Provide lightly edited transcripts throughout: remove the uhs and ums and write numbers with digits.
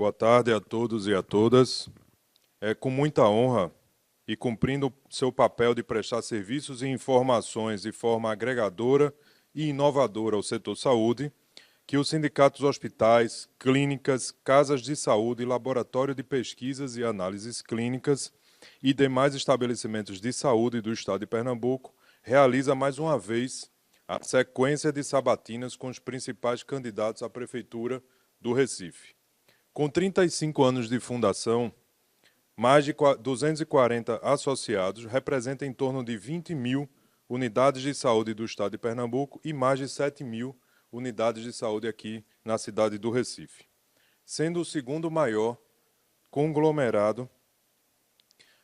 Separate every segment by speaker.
Speaker 1: Boa tarde a todos e a todas. É com muita honra e cumprindo seu papel de prestar serviços e informações de forma agregadora e inovadora ao setor saúde, que os sindicatos hospitais, clínicas, casas de saúde, laboratório de pesquisas e análises clínicas e demais estabelecimentos de saúde do Estado de Pernambuco realiza mais uma vez a sequência de sabatinas com os principais candidatos à Prefeitura do Recife. Com 35 anos de fundação, mais de 240 associados representam em torno de 20 mil unidades de saúde do Estado de Pernambuco e mais de 7 mil unidades de saúde aqui na cidade do Recife, sendo o segundo maior conglomerado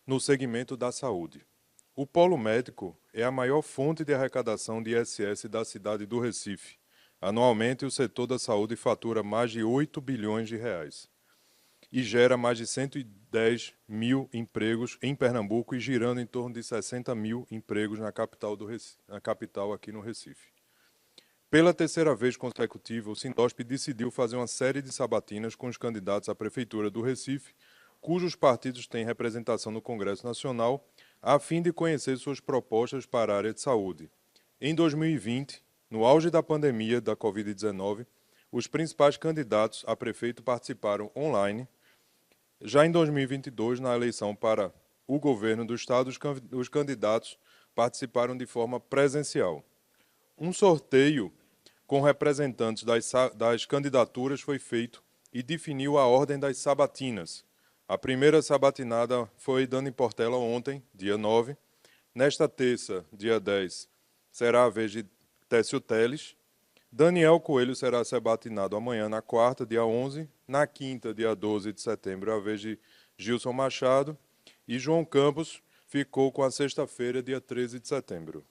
Speaker 1: no segmento da saúde. O Polo Médico é a maior fonte de arrecadação de ISS da cidade do Recife. Anualmente, o setor da saúde fatura mais de 8 bilhões de reais e gera mais de 110 mil empregos em Pernambuco e girando em torno de 60 mil empregos na capital aqui no Recife. Pela terceira vez consecutiva, o Sindosp decidiu fazer uma série de sabatinas com os candidatos à Prefeitura do Recife, cujos partidos têm representação no Congresso Nacional, a fim de conhecer suas propostas para a área de saúde. Em 2020, no auge da pandemia da Covid-19, os principais candidatos a prefeito participaram online. Já em 2022, na eleição para o governo do Estado, os candidatos participaram de forma presencial. Um sorteio com representantes das candidaturas foi feito e definiu a ordem das sabatinas. A primeira sabatinada foi Dani Portela ontem, dia 9. Nesta terça, dia 10, será a vez de Técio Teles. Daniel Coelho será sabatinado amanhã, na quarta, dia 11. Na quinta, dia 12 de setembro, é a vez de Gilson Machado. E João Campos ficou com a sexta-feira, dia 13 de setembro.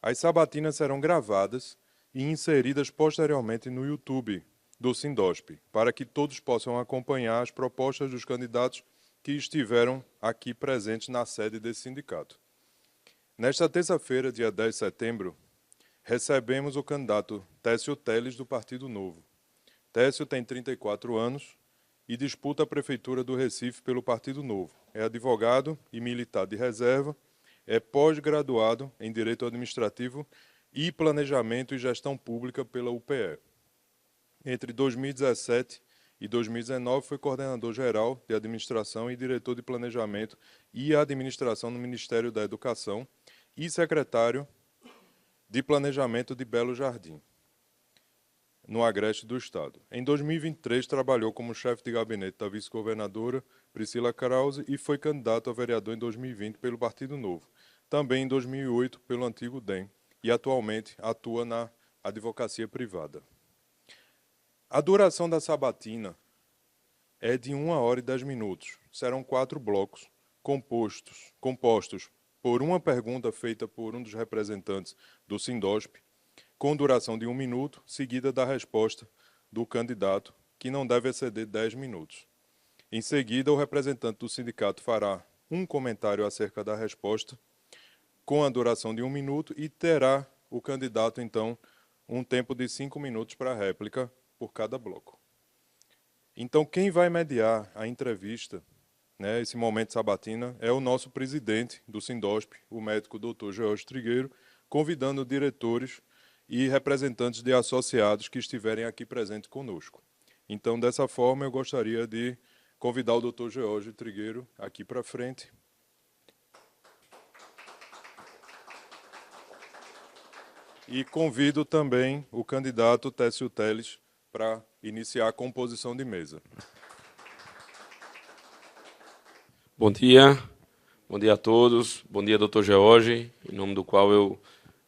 Speaker 1: As sabatinas serão gravadas e inseridas posteriormente no YouTube do Sindosp, para que todos possam acompanhar as propostas dos candidatos que estiveram aqui presentes na sede desse sindicato. Nesta terça-feira, dia 10 de setembro, recebemos o candidato Técio Teles, do Partido Novo. Técio tem 34 anos e disputa a Prefeitura do Recife pelo Partido Novo. É advogado e militar de reserva, é pós-graduado em Direito Administrativo e Planejamento e Gestão Pública pela UPE. Entre 2017 e 2019 foi coordenador-geral de Administração e diretor de Planejamento e Administração no Ministério da Educação e secretário de Planejamento de Belo Jardim, no Agreste do Estado. Em 2023, trabalhou como chefe de gabinete da vice-governadora Priscila Krause e foi candidato a vereador em 2020 pelo Partido Novo. Também em 2008 pelo antigo DEM e atualmente atua na advocacia privada. A duração da sabatina é de 1 hora e 10 minutos. Serão 4 blocos compostos por uma pergunta feita por um dos representantes do Sindosp, com duração de 1 minuto, seguida da resposta do candidato, que não deve exceder 10 minutos. Em seguida, o representante do sindicato fará um comentário acerca da resposta, com a duração de 1 minuto, e terá o candidato, então, um tempo de 5 minutos para a réplica por cada bloco. Então, quem vai mediar a entrevista, esse momento de sabatina, é o nosso presidente do Sindosp, o médico Dr. George Trigueiro, convidando diretores e representantes de associados que estiverem aqui presentes conosco. Então, dessa forma, eu gostaria de convidar o Dr. George Trigueiro aqui para frente. E convido também o candidato Técio Teles para iniciar a composição de mesa.
Speaker 2: Bom dia a todos, bom dia, doutor George, em nome do qual eu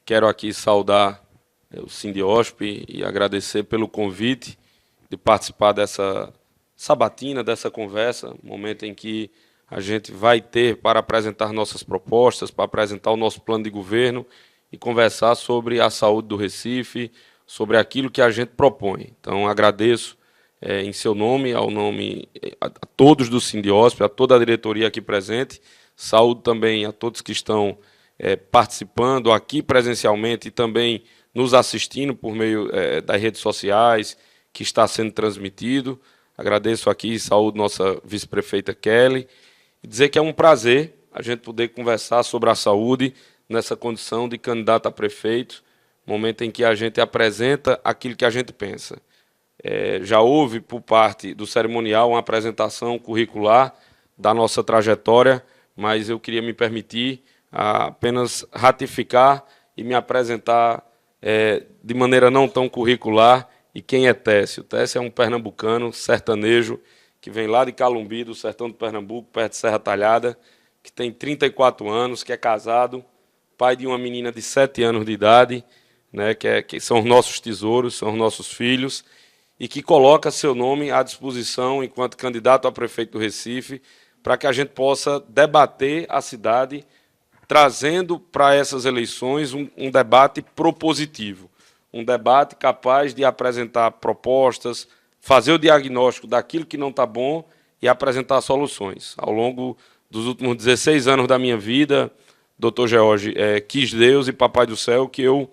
Speaker 2: quero aqui saudar o Sindosp e agradecer pelo convite de participar dessa sabatina, dessa conversa, momento em que a gente vai ter para apresentar nossas propostas, para apresentar o nosso plano de governo e conversar sobre a saúde do Recife, sobre aquilo que a gente propõe. Então, agradeço em seu nome, ao nome a todos do Sindosp, a toda a diretoria aqui presente, saúdo também a todos que estão participando aqui presencialmente e também nos assistindo por meio das redes sociais, que está sendo transmitido. Agradeço aqui, saúdo nossa vice-prefeita Kelly, e dizer que é um prazer a gente poder conversar sobre a saúde nessa condição de candidato a prefeito, momento em que a gente apresenta aquilo que a gente pensa. Já houve, por parte do cerimonial, uma apresentação curricular da nossa trajetória, mas eu queria me permitir apenas ratificar e me apresentar de maneira não tão curricular. E quem é Técio? Técio é um pernambucano sertanejo que vem lá de Calumbi, do sertão de Pernambuco, perto de Serra Talhada, que tem 34 anos, que é casado, pai de uma menina de 7 anos de idade, né, que são os nossos tesouros, são os nossos filhos, e que coloca seu nome à disposição enquanto candidato a prefeito do Recife, para que a gente possa debater a cidade, trazendo para essas eleições um debate propositivo, um debate capaz de apresentar propostas, fazer o diagnóstico daquilo que não está bom e apresentar soluções. Ao longo dos últimos 16 anos da minha vida, doutor George, quis Deus e Papai do Céu que eu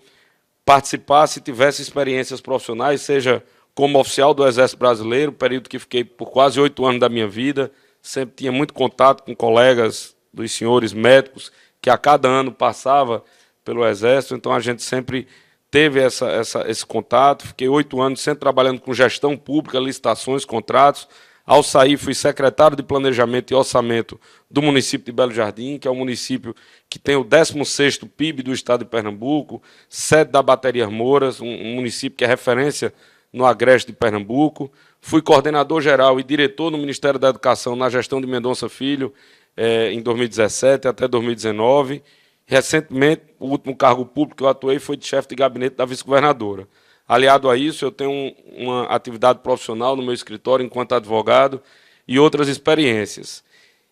Speaker 2: participasse e tivesse experiências profissionais, seja como oficial do Exército Brasileiro, período que fiquei por quase 8 anos da minha vida, sempre tinha muito contato com colegas dos senhores médicos, que a cada ano passava pelo Exército, então a gente sempre teve esse contato. Fiquei 8 anos sempre trabalhando com gestão pública, licitações, contratos. Ao sair, fui secretário de Planejamento e Orçamento do município de Belo Jardim, que é um município que tem o 16º PIB do estado de Pernambuco, sede da Bateria Moras, um município que é referência no Agreste de Pernambuco. Fui coordenador geral e diretor no Ministério da Educação na gestão de Mendonça Filho, em 2017 até 2019. Recentemente, o último cargo público que eu atuei foi de chefe de gabinete da vice-governadora. Aliado a isso, eu tenho uma atividade profissional no meu escritório enquanto advogado e outras experiências.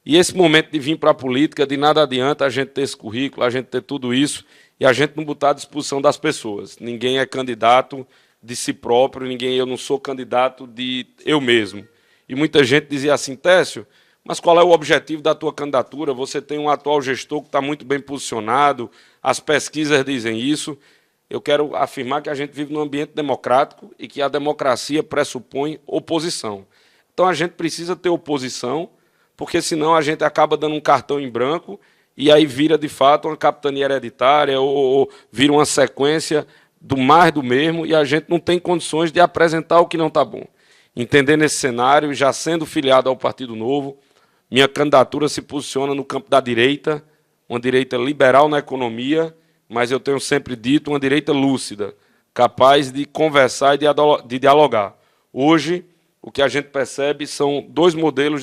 Speaker 2: E esse momento de vir para a política, de nada adianta a gente ter esse currículo, a gente ter tudo isso e a gente não botar à disposição das pessoas. Ninguém é candidato de si próprio, eu não sou candidato de eu mesmo. E muita gente dizia assim, Técio, mas qual é o objetivo da tua candidatura? Você tem um atual gestor que está muito bem posicionado, as pesquisas dizem isso. Eu quero afirmar que a gente vive num ambiente democrático e que a democracia pressupõe oposição. Então a gente precisa ter oposição, porque senão a gente acaba dando um cartão em branco e aí vira, de fato, uma capitania hereditária ou vira uma sequência do mais do mesmo e a gente não tem condições de apresentar o que não está bom. Entendendo esse cenário, já sendo filiado ao Partido Novo, minha candidatura se posiciona no campo da direita, uma direita liberal na economia, mas eu tenho sempre dito uma direita lúcida, capaz de conversar e de dialogar. Hoje, o que a gente percebe são 2 modelos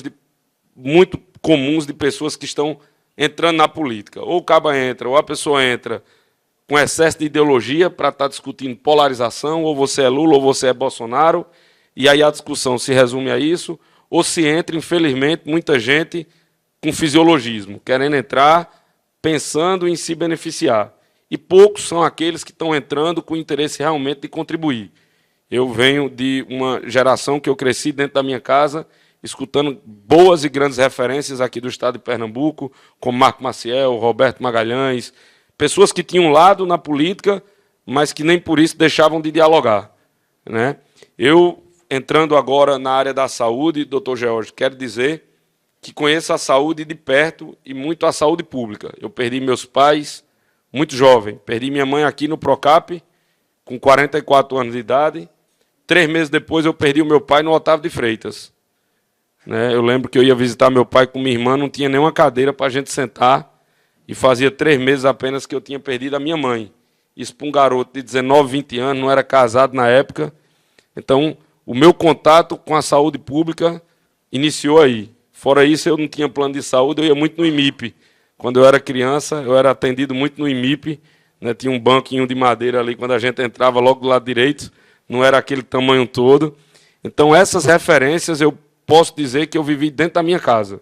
Speaker 2: muito comuns de pessoas que estão entrando na política. Ou o caba entra, ou a pessoa entra com excesso de ideologia para estar discutindo polarização, ou você é Lula, ou você é Bolsonaro, e aí a discussão se resume a isso, ou se entra, infelizmente, muita gente com fisiologismo, querendo entrar pensando em se beneficiar. E poucos são aqueles que estão entrando com interesse realmente de contribuir. Eu venho de uma geração que eu cresci dentro da minha casa, escutando boas e grandes referências aqui do estado de Pernambuco, como Marco Maciel, Roberto Magalhães, pessoas que tinham um lado na política, mas que nem por isso deixavam de dialogar, né? Eu, entrando agora na área da saúde, doutor George, quero dizer que conheço a saúde de perto e muito a saúde pública. Eu perdi meus pais muito jovem. Perdi minha mãe aqui no Procap, com 44 anos de idade. 3 meses depois eu perdi o meu pai no Otávio de Freitas. Eu lembro que eu ia visitar meu pai com minha irmã, não tinha nenhuma cadeira para a gente sentar, e fazia 3 meses apenas que eu tinha perdido a minha mãe. Isso para um garoto de 19, 20 anos, não era casado na época. Então, o meu contato com a saúde pública iniciou aí. Fora isso, eu não tinha plano de saúde, eu ia muito no IMIP. Quando eu era criança, eu era atendido muito no IMIP, né? Tinha um banquinho de madeira ali, quando a gente entrava logo do lado direito, não era aquele tamanho todo. Então, essas referências eu posso dizer que eu vivi dentro da minha casa.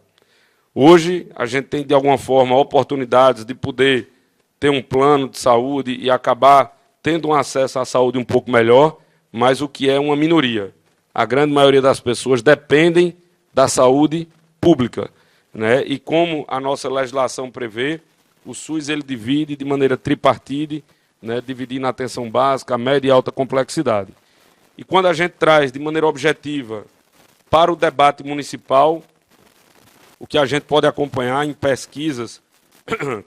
Speaker 2: Hoje, a gente tem, de alguma forma, oportunidades de poder ter um plano de saúde e acabar tendo um acesso à saúde um pouco melhor, mas o que é uma minoria. A grande maioria das pessoas dependem da saúde pública, né? E como a nossa legislação prevê, o SUS ele divide de maneira tripartite, né? Dividindo a atenção básica, média e alta complexidade. E quando a gente traz de maneira objetiva para o debate municipal, o que a gente pode acompanhar em pesquisas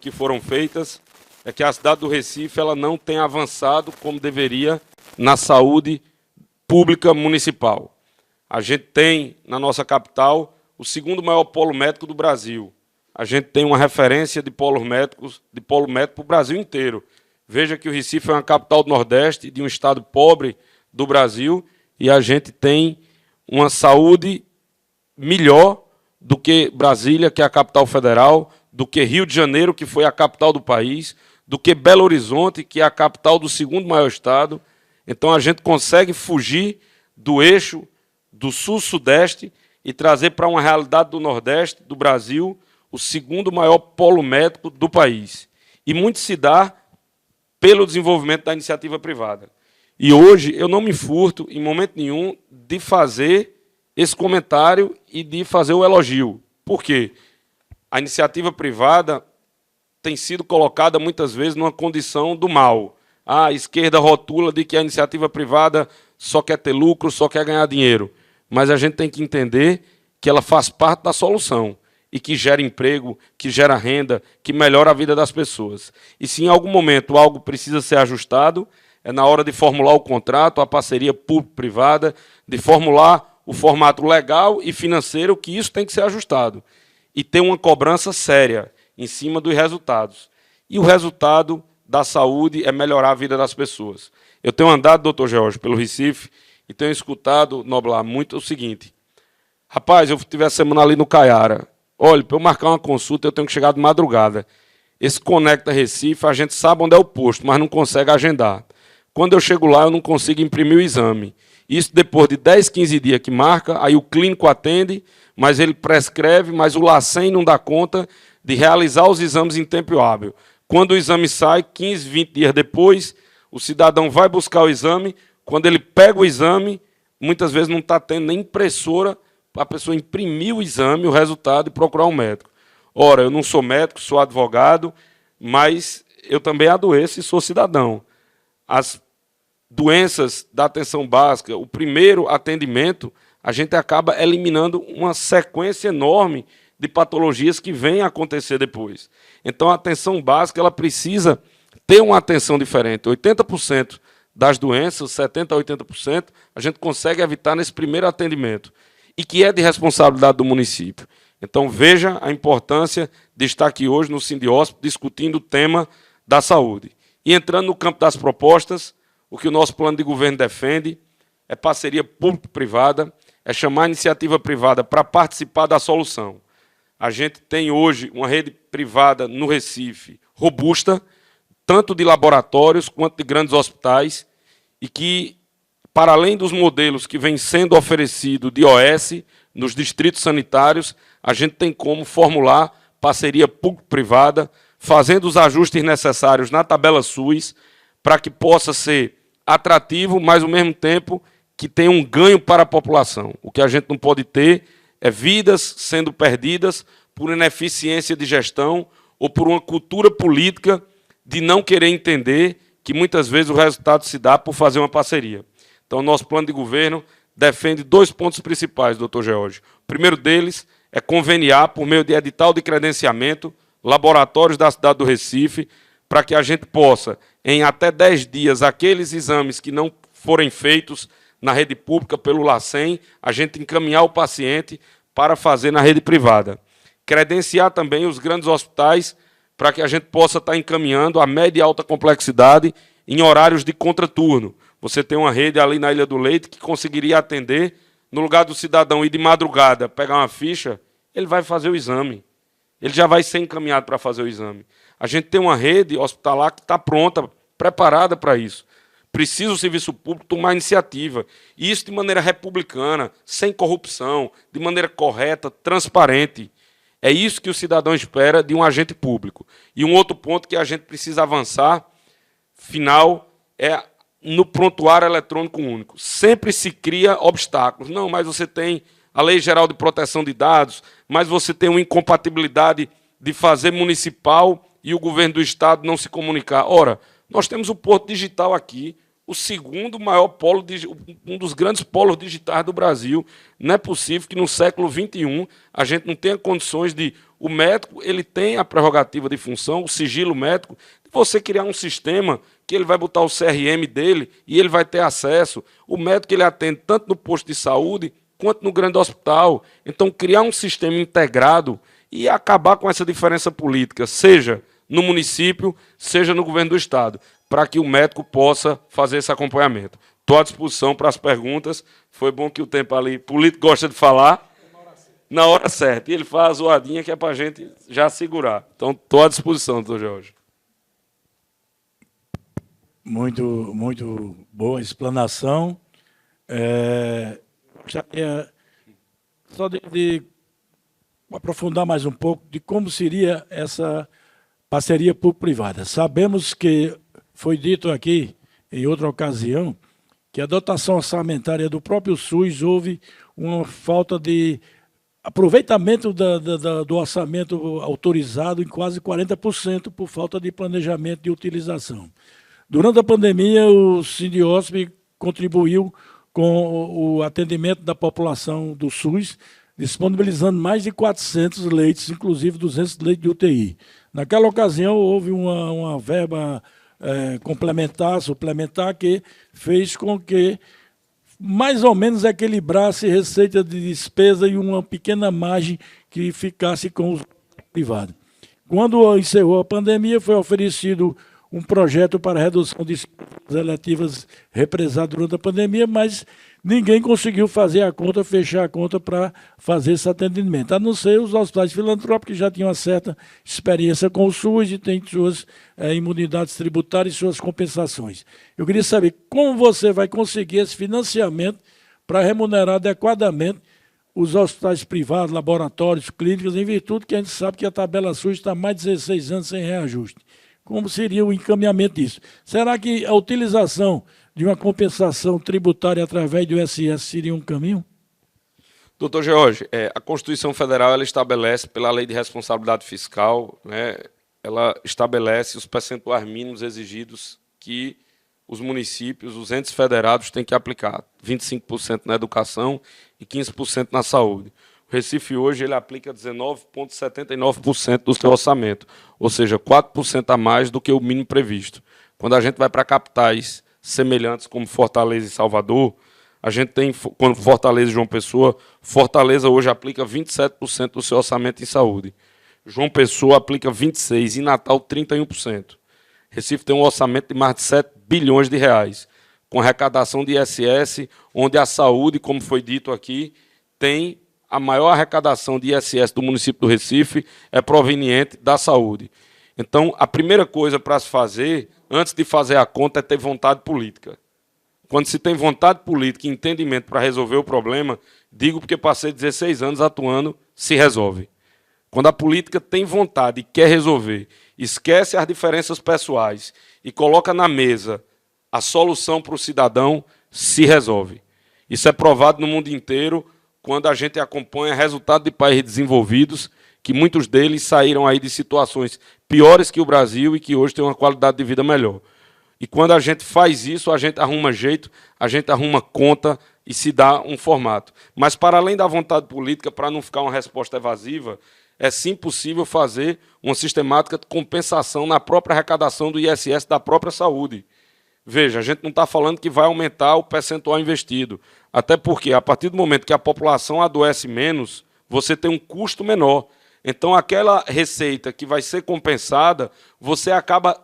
Speaker 2: que foram feitas é que a cidade do Recife ela não tem avançado como deveria na saúde pública municipal. A gente tem, na nossa capital, o segundo maior polo médico do Brasil. A gente tem uma referência de polo médico para o Brasil inteiro. Veja que o Recife é uma capital do Nordeste, de um estado pobre do Brasil, e a gente tem uma saúde melhor do que Brasília, que é a capital federal, do que Rio de Janeiro, que foi a capital do país, do que Belo Horizonte, que é a capital do segundo maior estado. Então, a gente consegue fugir do eixo do sul-sudeste e trazer para uma realidade do Nordeste, do Brasil, o segundo maior polo médico do país. E muito se dá pelo desenvolvimento da iniciativa privada. E hoje eu não me furto, em momento nenhum, de fazer esse comentário e de fazer o elogio. Por quê? A iniciativa privada tem sido colocada muitas vezes numa condição do mal. A esquerda rotula de que a iniciativa privada só quer ter lucro, só quer ganhar dinheiro. Mas a gente tem que entender que ela faz parte da solução e que gera emprego, que gera renda, que melhora a vida das pessoas. E se em algum momento algo precisa ser ajustado, é na hora de formular o contrato, a parceria público-privada, de formular o formato legal e financeiro, que isso tem que ser ajustado. E ter uma cobrança séria em cima dos resultados. E o resultado da saúde é melhorar a vida das pessoas. Eu tenho andado, doutor George, pelo Recife e tenho escutado, Noblar, muito o seguinte. Rapaz, eu tive a semana ali no Caiara. Olha, para eu marcar uma consulta, eu tenho que chegar de madrugada. Esse Conecta Recife, a gente sabe onde é o posto, mas não consegue agendar. Quando eu chego lá, eu não consigo imprimir o exame. Isso depois de 10, 15 dias que marca, aí o clínico atende, mas ele prescreve, mas o LACEN não dá conta de realizar os exames em tempo hábil. Quando o exame sai, 15, 20 dias depois, o cidadão vai buscar o exame. Quando ele pega o exame, muitas vezes não está tendo nem impressora para a pessoa imprimir o exame, o resultado e procurar um médico. Ora, eu não sou médico, sou advogado, mas eu também adoeço e sou cidadão. As doenças da atenção básica, o primeiro atendimento, a gente acaba eliminando uma sequência enorme de patologias que vêm a acontecer depois. Então, a atenção básica ela precisa ter uma atenção diferente. 80% das doenças, 70% a 80%, a gente consegue evitar nesse primeiro atendimento, e que é de responsabilidade do município. Então, veja a importância de estar aqui hoje no Sindióspito discutindo o tema da saúde. E entrando no campo das propostas, o que o nosso plano de governo defende é parceria público-privada, é chamar a iniciativa privada para participar da solução. A gente tem hoje uma rede privada no Recife robusta, tanto de laboratórios quanto de grandes hospitais, e que, para além dos modelos que vêm sendo oferecidos de OS nos distritos sanitários, a gente tem como formular parceria público-privada, fazendo os ajustes necessários na tabela SUS, para que possa ser atrativo, mas, ao mesmo tempo, que tenha um ganho para a população. O que a gente não pode ter é vidas sendo perdidas por ineficiência de gestão ou por uma cultura política de não querer entender que, muitas vezes, o resultado se dá por fazer uma parceria. Então, o nosso plano de governo defende 2 pontos principais, doutor George. O primeiro deles é conveniar, por meio de edital de credenciamento, laboratórios da cidade do Recife, para que a gente possa, em até 10 dias, aqueles exames que não forem feitos na rede pública pelo LACEN, a gente encaminhar o paciente para fazer na rede privada. Credenciar também os grandes hospitais para que a gente possa estar encaminhando a média e alta complexidade em horários de contraturno. Você tem uma rede ali na Ilha do Leite que conseguiria atender, no lugar do cidadão ir de madrugada, pegar uma ficha, ele vai fazer o exame. Ele já vai ser encaminhado para fazer o exame. A gente tem uma rede hospitalar que está pronta, preparada para isso. Precisa o serviço público tomar iniciativa. E isso de maneira republicana, sem corrupção, de maneira correta, transparente. É isso que o cidadão espera de um agente público. E um outro ponto que a gente precisa avançar, final, é no prontuário eletrônico único. Sempre se cria obstáculos. Não, mas você tem a Lei Geral de Proteção de Dados, mas você tem uma incompatibilidade de fazer municipal e o governo do Estado não se comunicar. Ora, nós temos o Porto Digital aqui, o segundo maior polo, um dos grandes polos digitais do Brasil. Não é possível que no século XXI a gente não tenha condições de... O médico ele tem a prerrogativa de função, o sigilo médico, de você criar um sistema que ele vai botar o CRM dele e ele vai ter acesso. O médico ele atende tanto no posto de saúde quanto no grande hospital. Então, criar um sistema integrado e acabar com essa diferença política, seja no município, seja no governo do Estado, para que o médico possa fazer esse acompanhamento. Estou à disposição para as perguntas. Foi bom que o tempo ali, político gosta de falar na hora certa. E ele faz a zoadinha que é para a gente já segurar. Então, estou à disposição, doutor Jorge.
Speaker 3: Muito boa explanação. Só de aprofundar mais um pouco de como seria essa parceria público-privada. Sabemos que foi dito aqui, em outra ocasião, que a dotação orçamentária do próprio SUS houve uma falta de aproveitamento do orçamento autorizado em quase 40% por falta de planejamento de utilização. Durante a pandemia, o Sindiosp contribuiu com o atendimento da população do SUS, disponibilizando mais de 400 leitos, inclusive 200 leitos de UTI. Naquela ocasião, houve uma verba suplementar, que fez com que mais ou menos equilibrasse receita de despesa e uma pequena margem que ficasse com os privados. Quando encerrou a pandemia, foi oferecido um projeto para redução de despesas eletivas represado durante a pandemia, mas ninguém conseguiu fazer a conta, fechar a conta para fazer esse atendimento, a não ser os hospitais filantrópicos, que já tinham uma certa experiência com o SUS e têm suas imunidades tributárias e suas compensações. Eu queria saber como você vai conseguir esse financiamento para remunerar adequadamente os hospitais privados, laboratórios, clínicas, em virtude que a gente sabe que a tabela SUS está há mais de 16 anos sem reajuste. Como seria o encaminhamento disso? Será que a utilização de uma compensação tributária através do ISS seria um caminho?
Speaker 2: Doutor George, a Constituição Federal ela estabelece, pela Lei de Responsabilidade Fiscal, né, ela estabelece os percentuais mínimos exigidos que os municípios, os entes federados têm que aplicar. 25% na educação e 15% na saúde. O Recife hoje ele aplica 19,79% do seu orçamento, ou seja, 4% a mais do que o mínimo previsto. Quando a gente vai para capitais semelhantes como Fortaleza e Salvador, a gente tem, quando Fortaleza e João Pessoa, Fortaleza hoje aplica 27% do seu orçamento em saúde. João Pessoa aplica 26% e Natal 31%. Recife tem um orçamento de mais de 7 bilhões de reais, com arrecadação de ISS, onde a saúde, como foi dito aqui, tem a maior arrecadação de ISS do município do Recife é proveniente da saúde. Então, a primeira coisa para se fazer, antes de fazer a conta, é ter vontade política. Quando se tem vontade política e entendimento para resolver o problema, digo porque passei 16 anos atuando, se resolve. Quando a política tem vontade e quer resolver, esquece as diferenças pessoais e coloca na mesa a solução para o cidadão, se resolve. Isso é provado no mundo inteiro, quando a gente acompanha resultados de países desenvolvidos, que muitos deles saíram aí de situações piores que o Brasil e que hoje têm uma qualidade de vida melhor. E quando a gente faz isso, a gente arruma jeito, a gente arruma conta e se dá um formato. Mas, para além da vontade política, para não ficar uma resposta evasiva, é sim possível fazer uma sistemática de compensação na própria arrecadação do ISS da própria saúde. Veja, a gente não está falando que vai aumentar o percentual investido. Até porque, a partir do momento que a população adoece menos, você tem um custo menor. Então, aquela receita que vai ser compensada, você acaba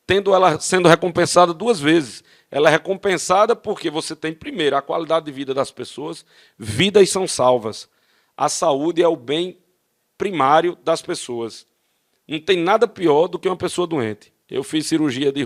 Speaker 2: tendo ela sendo recompensada duas vezes. Ela é recompensada porque você tem, primeiro, a qualidade de vida das pessoas, vidas são salvas. A saúde é o bem primário das pessoas. Não tem nada pior do que uma pessoa doente. Eu fiz cirurgia de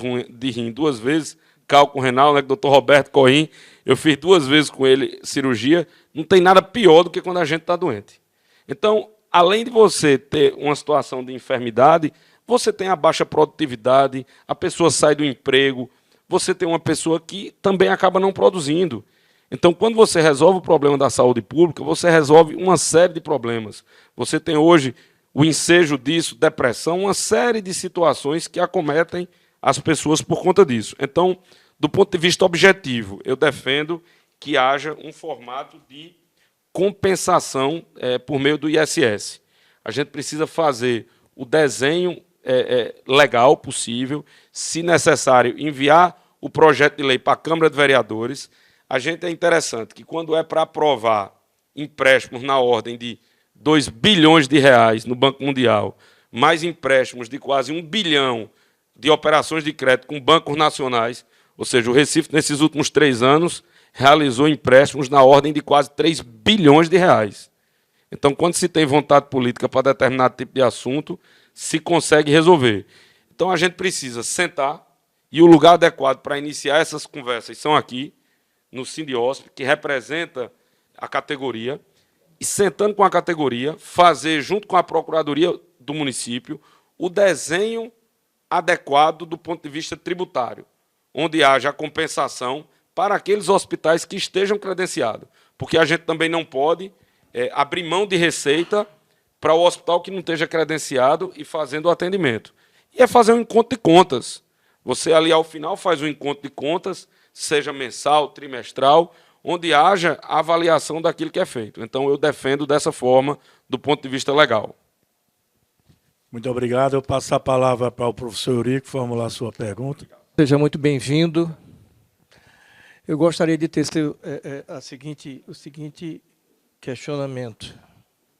Speaker 2: rim 2 vezes, cálculo renal, né, com o doutor Roberto Coim, eu fiz 2 vezes com ele cirurgia, não tem nada pior do que quando a gente está doente. Então, além de você ter uma situação de enfermidade, você tem a baixa produtividade, a pessoa sai do emprego, você tem uma pessoa que também acaba não produzindo. Então, quando você resolve o problema da saúde pública, você resolve uma série de problemas. Você tem hoje o ensejo disso, depressão, uma série de situações que acometem as pessoas por conta disso. Então, Do ponto de vista objetivo, eu defendo que haja um formato de compensação por meio do ISS. A gente precisa fazer o desenho legal possível, se necessário, enviar o projeto de lei para a Câmara de Vereadores. A gente é interessante que, quando é para aprovar empréstimos na ordem de 2 bilhões de reais no Banco Mundial, mais empréstimos de quase 1 bilhão de operações de crédito com bancos nacionais, ou seja, o Recife, nesses últimos 3 anos, realizou empréstimos na ordem de quase 3 bilhões de reais. Então, quando se tem vontade política para determinado tipo de assunto, se consegue resolver. Então, a gente precisa sentar, e o lugar adequado para iniciar essas conversas são aqui, no Sindiosp, que representa a categoria, e sentando com a categoria, fazer, junto com a Procuradoria do município, o desenho adequado do ponto de vista tributário, onde haja a compensação para aqueles hospitais que estejam credenciados. Porque a gente também não pode abrir mão de receita para o hospital que não esteja credenciado e fazendo o atendimento. E é fazer um encontro de contas. Você ali, ao final, faz um encontro de contas, seja mensal, trimestral, onde haja a avaliação daquilo que é feito. Então, eu defendo dessa forma, do ponto de vista legal.
Speaker 3: Muito obrigado. Eu passo a palavra para o professor Eurico formular a sua pergunta.
Speaker 4: Seja muito bem-vindo. Eu gostaria de ter o seguinte questionamento.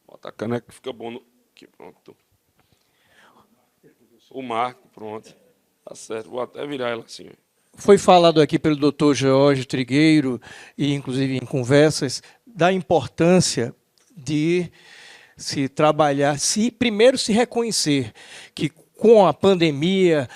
Speaker 2: Bota a caneca que fica bom. Aqui, pronto. O marco, pronto. Tá certo. Vou até virar ela assim.
Speaker 4: Foi falado aqui pelo doutor George Trigueiro, e inclusive em conversas, da importância de se trabalhar, primeiro se reconhecer que com a pandemia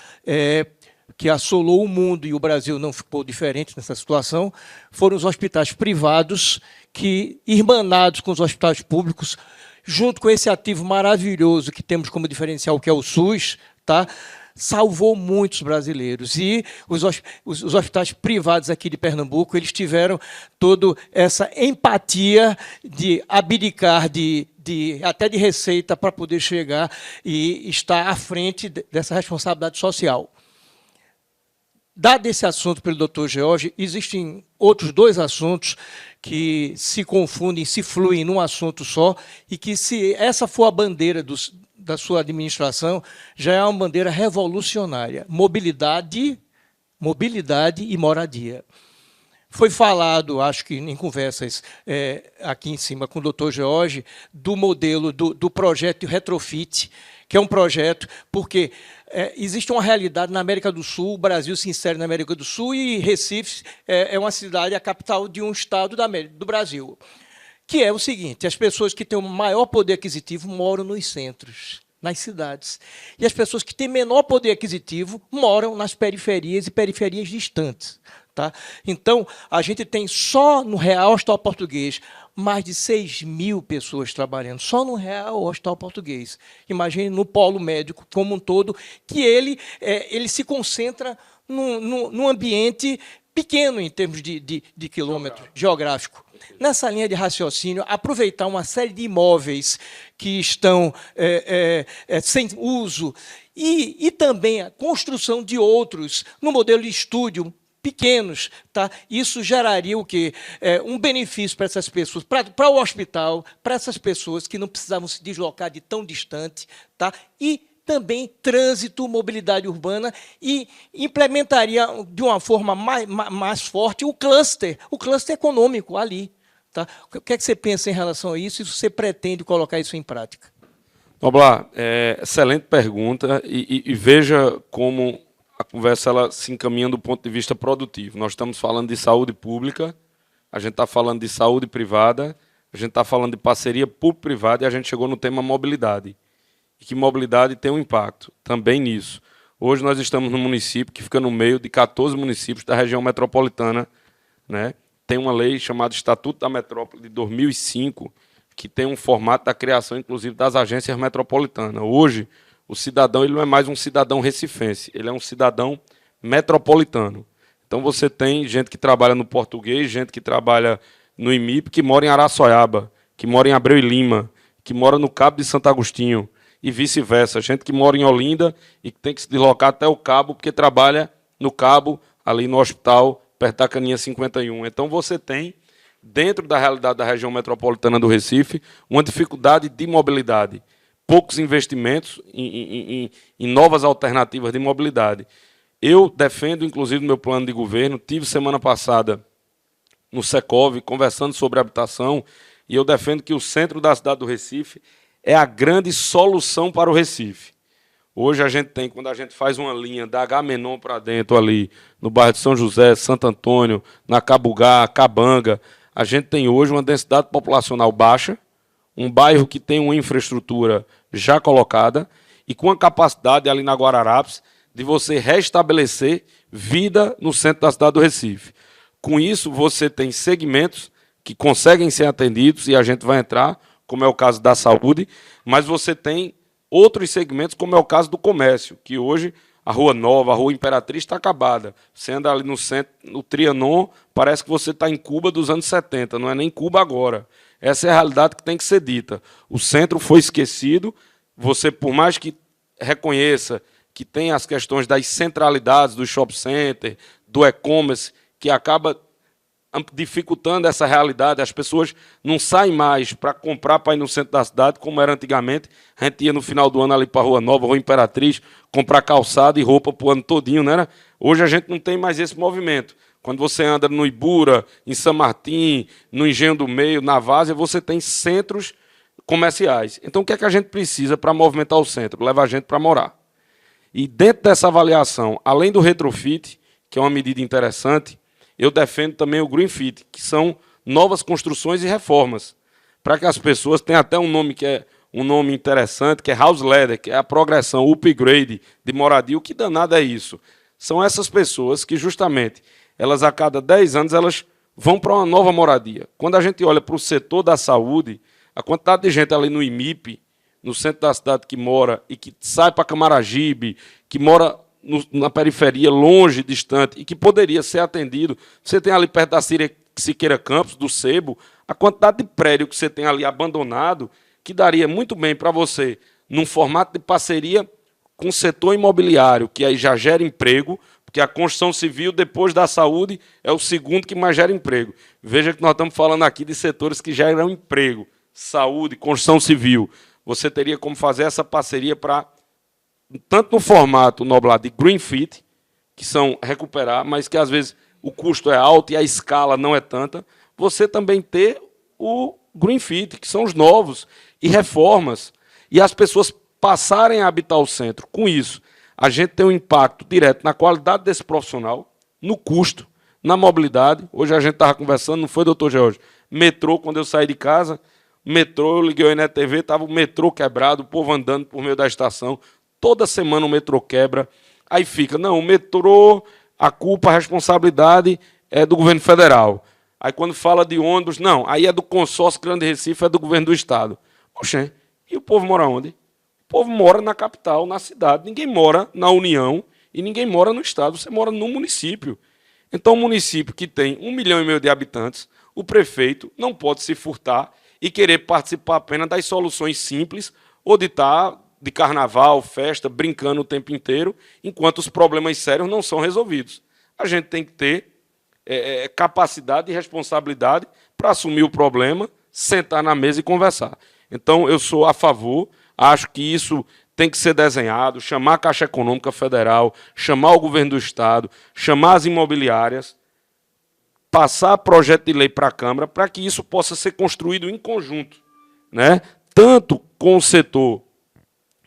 Speaker 4: que assolou o mundo, e o Brasil não ficou diferente nessa situação, foram os hospitais privados que, irmanados com os hospitais públicos, junto com esse ativo maravilhoso que temos como diferencial, que é o SUS, tá? Salvou muitos brasileiros. E os hospitais privados aqui de Pernambuco, eles tiveram toda essa empatia de abdicar até de receita para poder chegar e estar à frente dessa responsabilidade social. Dado esse assunto pelo doutor George, existem outros 2 assuntos que se confundem, se fluem num assunto só, e que, se essa for a bandeira da sua administração, já é uma bandeira revolucionária: mobilidade e moradia. Foi falado, acho que em conversas aqui em cima com o doutor George, do modelo do projeto Retrofit, que é um projeto porque existe uma realidade na América do Sul, o Brasil se insere na América do Sul, e Recife é uma cidade, a capital de um estado do Brasil, que é o seguinte: as pessoas que têm o maior poder aquisitivo moram nos centros, nas cidades, e as pessoas que têm menor poder aquisitivo moram nas periferias e periferias distantes. Tá? Então, a gente tem só no Real Hospital Português mais de 6.000 pessoas trabalhando, só no Real Hospital Português. Imagine no polo médico como um todo, que ele se concentra num ambiente pequeno em termos de quilômetro geográfico. Nessa linha de raciocínio, aproveitar uma série de imóveis que estão sem uso e também a construção de outros no modelo de estúdio, pequenos, tá? Isso geraria o quê? Um benefício para essas pessoas, para o hospital, para essas pessoas que não precisavam se deslocar de tão distante, tá? E também trânsito, mobilidade urbana, e implementaria de uma forma mais forte o cluster econômico ali. Tá? O que é que você pensa em relação a isso, e você pretende colocar isso em prática?
Speaker 2: Noblar, excelente pergunta, e veja como a conversa ela se encaminha do ponto de vista produtivo. Nós estamos falando de saúde pública, a gente está falando de saúde privada, a gente está falando de parceria público-privada, e a gente chegou no tema mobilidade. E que mobilidade tem um impacto também nisso. Hoje nós estamos num município que fica no meio de 14 municípios da região metropolitana, né? Tem uma lei chamada Estatuto da Metrópole, de 2005, que tem um formato da criação, inclusive, das agências metropolitanas. Hoje, o cidadão ele não é mais um cidadão recifense, ele é um cidadão metropolitano. Então, você tem gente que trabalha no Português, gente que trabalha no IMIP, que mora em Araçoiaba, que mora em Abreu e Lima, que mora no Cabo de Santo Agostinho, e vice-versa. Gente que mora em Olinda e que tem que se deslocar até o Cabo, porque trabalha no Cabo, ali no hospital, perto da Caninha 51. Então, você tem, dentro da realidade da região metropolitana do Recife, uma dificuldade de mobilidade. Poucos investimentos em novas alternativas de mobilidade. Eu defendo, inclusive, no meu plano de governo, tive semana passada no Secov, conversando sobre habitação, e eu defendo que o centro da cidade do Recife é a grande solução para o Recife. Hoje a gente tem, quando a gente faz uma linha da Agamenon para dentro ali, no bairro de São José, Santo Antônio, na Cabugá, Cabanga, a gente tem hoje uma densidade populacional baixa, um bairro que tem uma infraestrutura já colocada e com a capacidade ali na Guararapes de você restabelecer vida no centro da cidade do Recife. Com isso, você tem segmentos que conseguem ser atendidos e a gente vai entrar, como é o caso da saúde, mas você tem outros segmentos, como é o caso do comércio, que hoje a Rua Nova, a Rua Imperatriz está acabada. Você anda ali no centro, no Trianon, parece que você está em Cuba dos anos 70, não é nem Cuba agora. Essa é a realidade que tem que ser dita. O centro foi esquecido, você, por mais que reconheça que tem as questões das centralidades do shopping center, do e-commerce, que acaba dificultando essa realidade, as pessoas não saem mais para comprar para ir no centro da cidade, como era antigamente. A gente ia no final do ano ali para a Rua Nova, Rua Imperatriz, comprar calçado e roupa para o ano todinho, não era? Hoje a gente não tem mais esse movimento. Quando você anda no Ibura, em São Martim, no Engenho do Meio, na Várzea, você tem centros comerciais. Então, o que é que a gente precisa para movimentar o centro? Leva a gente para morar. E dentro dessa avaliação, além do retrofit, que é uma medida interessante, eu defendo também o Greenfit, que são novas construções e reformas, para que as pessoas tenham até um nome que é um nome interessante, que é House Ladder, que é a progressão, o upgrade de moradia. O que danado é isso? São essas pessoas que, justamente, elas a cada 10 anos elas vão para uma nova moradia. Quando a gente olha para o setor da saúde, a quantidade de gente ali no IMIP, no centro da cidade, que mora e que sai para Camaragibe, que mora na periferia, longe, distante, e que poderia ser atendido. Você tem ali perto da Siqueira Campos, do Sebo, a quantidade de prédio que você tem ali abandonado, que daria muito bem para você, num formato de parceria com o setor imobiliário, que aí já gera emprego, porque a construção civil, depois da saúde, é o segundo que mais gera emprego. Veja que nós estamos falando aqui de setores que geram emprego, saúde, construção civil. Você teria como fazer essa parceria para, tanto no formato noblado de Greenfit, que são recuperar, mas que às vezes o custo é alto e a escala não é tanta, você também ter o Greenfit, que são os novos, e reformas, e as pessoas passarem a habitar o centro. Com isso, a gente tem um impacto direto na qualidade desse profissional, no custo, na mobilidade. Hoje a gente estava conversando, não foi, doutor George? Metrô, quando eu saí de casa, metrô, eu liguei o NetTV, estava o metrô quebrado, o povo andando por meio da estação. Toda semana o metrô quebra. Aí fica, não, o metrô, a culpa, a responsabilidade é do governo federal. Aí quando fala de ônibus, não, aí é do consórcio Grande Recife, é do governo do estado. Oxê, e o povo mora onde? O povo mora na capital, na cidade. Ninguém mora na União e ninguém mora no estado, você mora no município. Então, um município que tem 1,5 milhão de habitantes, o prefeito não pode se furtar e querer participar apenas das soluções simples ou de estar de carnaval, festa, brincando o tempo inteiro, enquanto os problemas sérios não são resolvidos. A gente tem que ter capacidade e responsabilidade para assumir o problema, sentar na mesa e conversar. Então, eu sou a favor, acho que isso tem que ser desenhado, chamar a Caixa Econômica Federal, chamar o governo do Estado, chamar as imobiliárias, passar projeto de lei para a Câmara, para que isso possa ser construído em conjunto, né? Tanto com o setor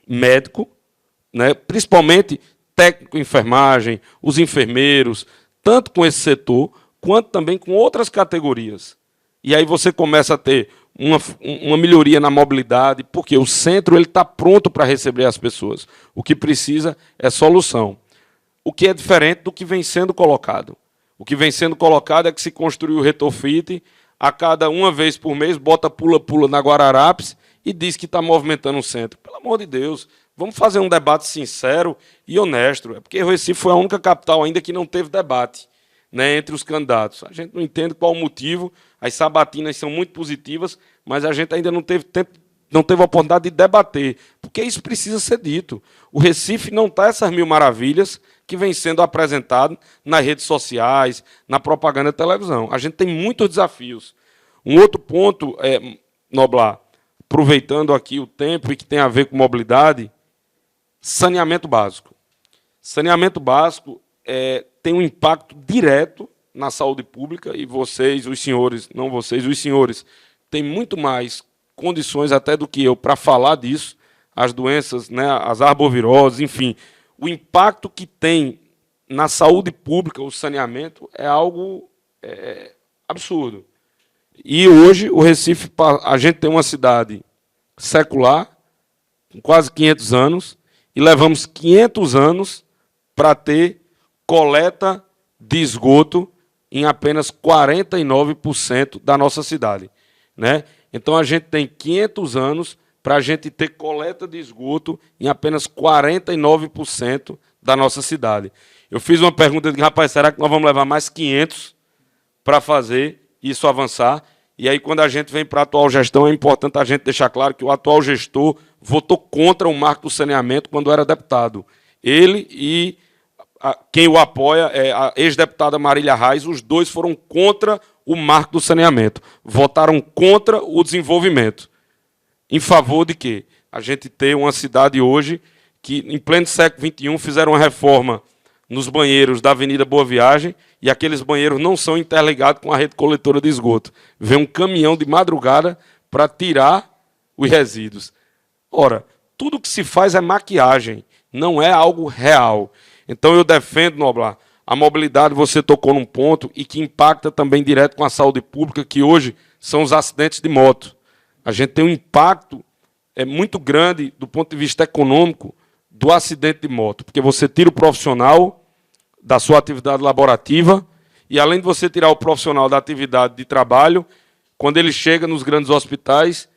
Speaker 2: médico, né? Principalmente técnico de enfermagem, os enfermeiros, tanto com esse setor, quanto também com outras categorias. E aí você começa a ter uma melhoria na mobilidade, porque o centro está pronto para receber as pessoas. O que precisa é solução. O que é diferente do que vem sendo colocado. O que vem sendo colocado é que se construiu o retrofit, a cada uma vez por mês, bota pula-pula na Guararapes e diz que está movimentando o centro. Pelo amor de Deus, vamos fazer um debate sincero e honesto. É porque o Recife foi a única capital ainda que não teve debate, né, entre os candidatos. A gente não entende qual o motivo, as sabatinas são muito positivas, mas a gente ainda não teve tempo não teve a oportunidade de debater, porque isso precisa ser dito. O Recife não está essas mil maravilhas que vem sendo apresentado nas redes sociais, na propaganda da televisão. A gente tem muitos desafios. Um outro ponto, Noblar, aproveitando aqui o tempo e que tem a ver com mobilidade, saneamento básico. Saneamento básico tem um impacto direto na saúde pública, e vocês, os senhores, não vocês, os senhores, têm muito mais condições até do que eu para falar disso, as doenças, né, as arboviroses, enfim. O impacto que tem na saúde pública o saneamento é algo absurdo. E hoje o Recife, a gente tem uma cidade secular, com quase 500 anos, e levamos 500 anos para ter coleta de esgoto em apenas 49% da nossa cidade, né? Então, a gente tem 500 anos para a gente ter coleta de esgoto em apenas 49% da nossa cidade. Eu fiz uma pergunta de, rapaz, será que nós vamos levar mais 500 para fazer isso avançar? E aí, quando a gente vem para a atual gestão, é importante a gente deixar claro que o atual gestor votou contra o marco do saneamento quando era deputado. Ele e quem o apoia é a ex-deputada Marília Reis, os dois foram contra o marco do saneamento. Votaram contra o desenvolvimento. Em favor de quê? A gente ter uma cidade hoje que, em pleno século XXI, fizeram uma reforma nos banheiros da Avenida Boa Viagem e aqueles banheiros não são interligados com a rede coletora de esgoto. Vem um caminhão de madrugada para tirar os resíduos. Ora, tudo que se faz é maquiagem, não é algo real. Então, eu defendo, Noblar, a mobilidade, você tocou num ponto, e que impacta também direto com a saúde pública, que hoje são os acidentes de moto. A gente tem um impacto muito grande do ponto de vista econômico do acidente de moto, porque você tira o profissional da sua atividade laborativa, e além de você tirar o profissional da atividade de trabalho, quando ele chega nos grandes hospitais,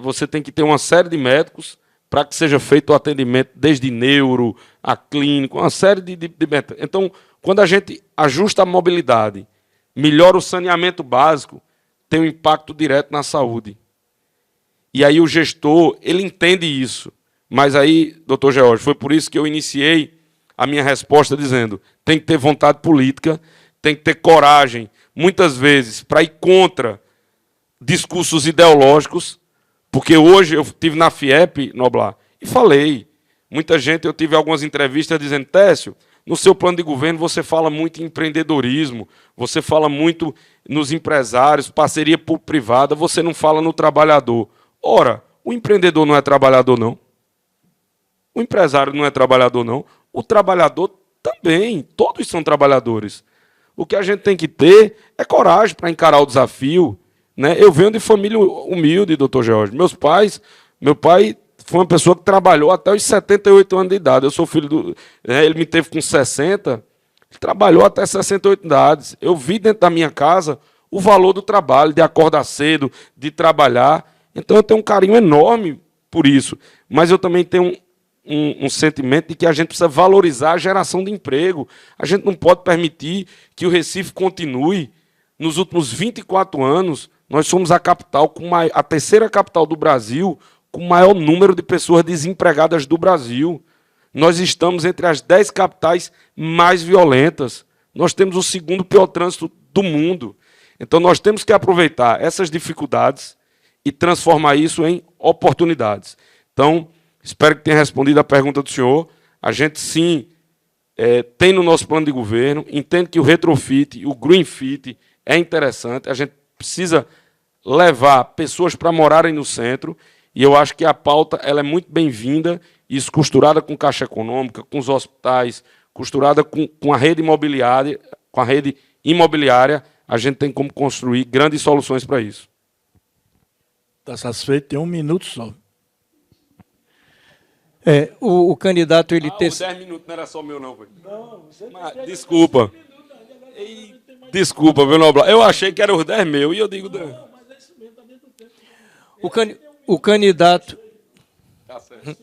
Speaker 2: você tem que ter uma série de médicos para que seja feito o atendimento desde neuro, a clínico, uma série de métodos. Então, quando a gente ajusta a mobilidade, melhora o saneamento básico, tem um impacto direto na saúde. E aí o gestor, ele entende isso. Mas aí, doutor George, foi por isso que eu iniciei a minha resposta dizendo, tem que ter vontade política, tem que ter coragem, muitas vezes, para ir contra discursos ideológicos, porque hoje eu estive na FIEP, Noblar, e falei. Muita gente, eu tive algumas entrevistas dizendo, Técio, no seu plano de governo você fala muito em empreendedorismo, você fala muito nos empresários, parceria público-privada, você não fala no trabalhador. Ora, o empreendedor não é trabalhador, não. O empresário não é trabalhador, não. O trabalhador também, todos são trabalhadores. O que a gente tem que ter é coragem para encarar o desafio. Né? Eu venho de família humilde, doutor George. Meu pai foi uma pessoa que trabalhou até os 78 anos de idade. Eu sou filho do... Ele me teve com 60, ele trabalhou até 68 idades. Eu vi dentro da minha casa o valor do trabalho, de acordar cedo, de trabalhar. Então eu tenho um carinho enorme por isso. Mas eu também tenho um sentimento de que a gente precisa valorizar a geração de emprego. A gente não pode permitir que o Recife continue. Nos últimos 24 anos, nós somos a capital, a terceira capital do Brasil, com o maior número de pessoas desempregadas do Brasil. Nós estamos entre as 10 capitais mais violentas. Nós temos o segundo pior trânsito do mundo. Então, nós temos que aproveitar essas dificuldades e transformar isso em oportunidades. Então, espero que tenha respondido a pergunta do senhor. A gente, sim, tem no nosso plano de governo, entende que o retrofit, o greenfit é interessante, a gente precisa levar pessoas para morarem no centro, e eu acho que a pauta ela é muito bem-vinda, isso costurada com Caixa Econômica, com os hospitais, costurada com a rede imobiliária, a gente tem como construir grandes soluções para isso.
Speaker 3: Está satisfeito? Tem 1 minuto só.
Speaker 4: O candidato, ele tem...
Speaker 2: Os 10 minutos não era só meu, não. Não, você desculpa. Desculpa, viu, Noblar? Eu achei que era os 10 meus, e eu digo... Não, mas é isso mesmo, está dentro do tempo.
Speaker 4: O candidato... Tá certo.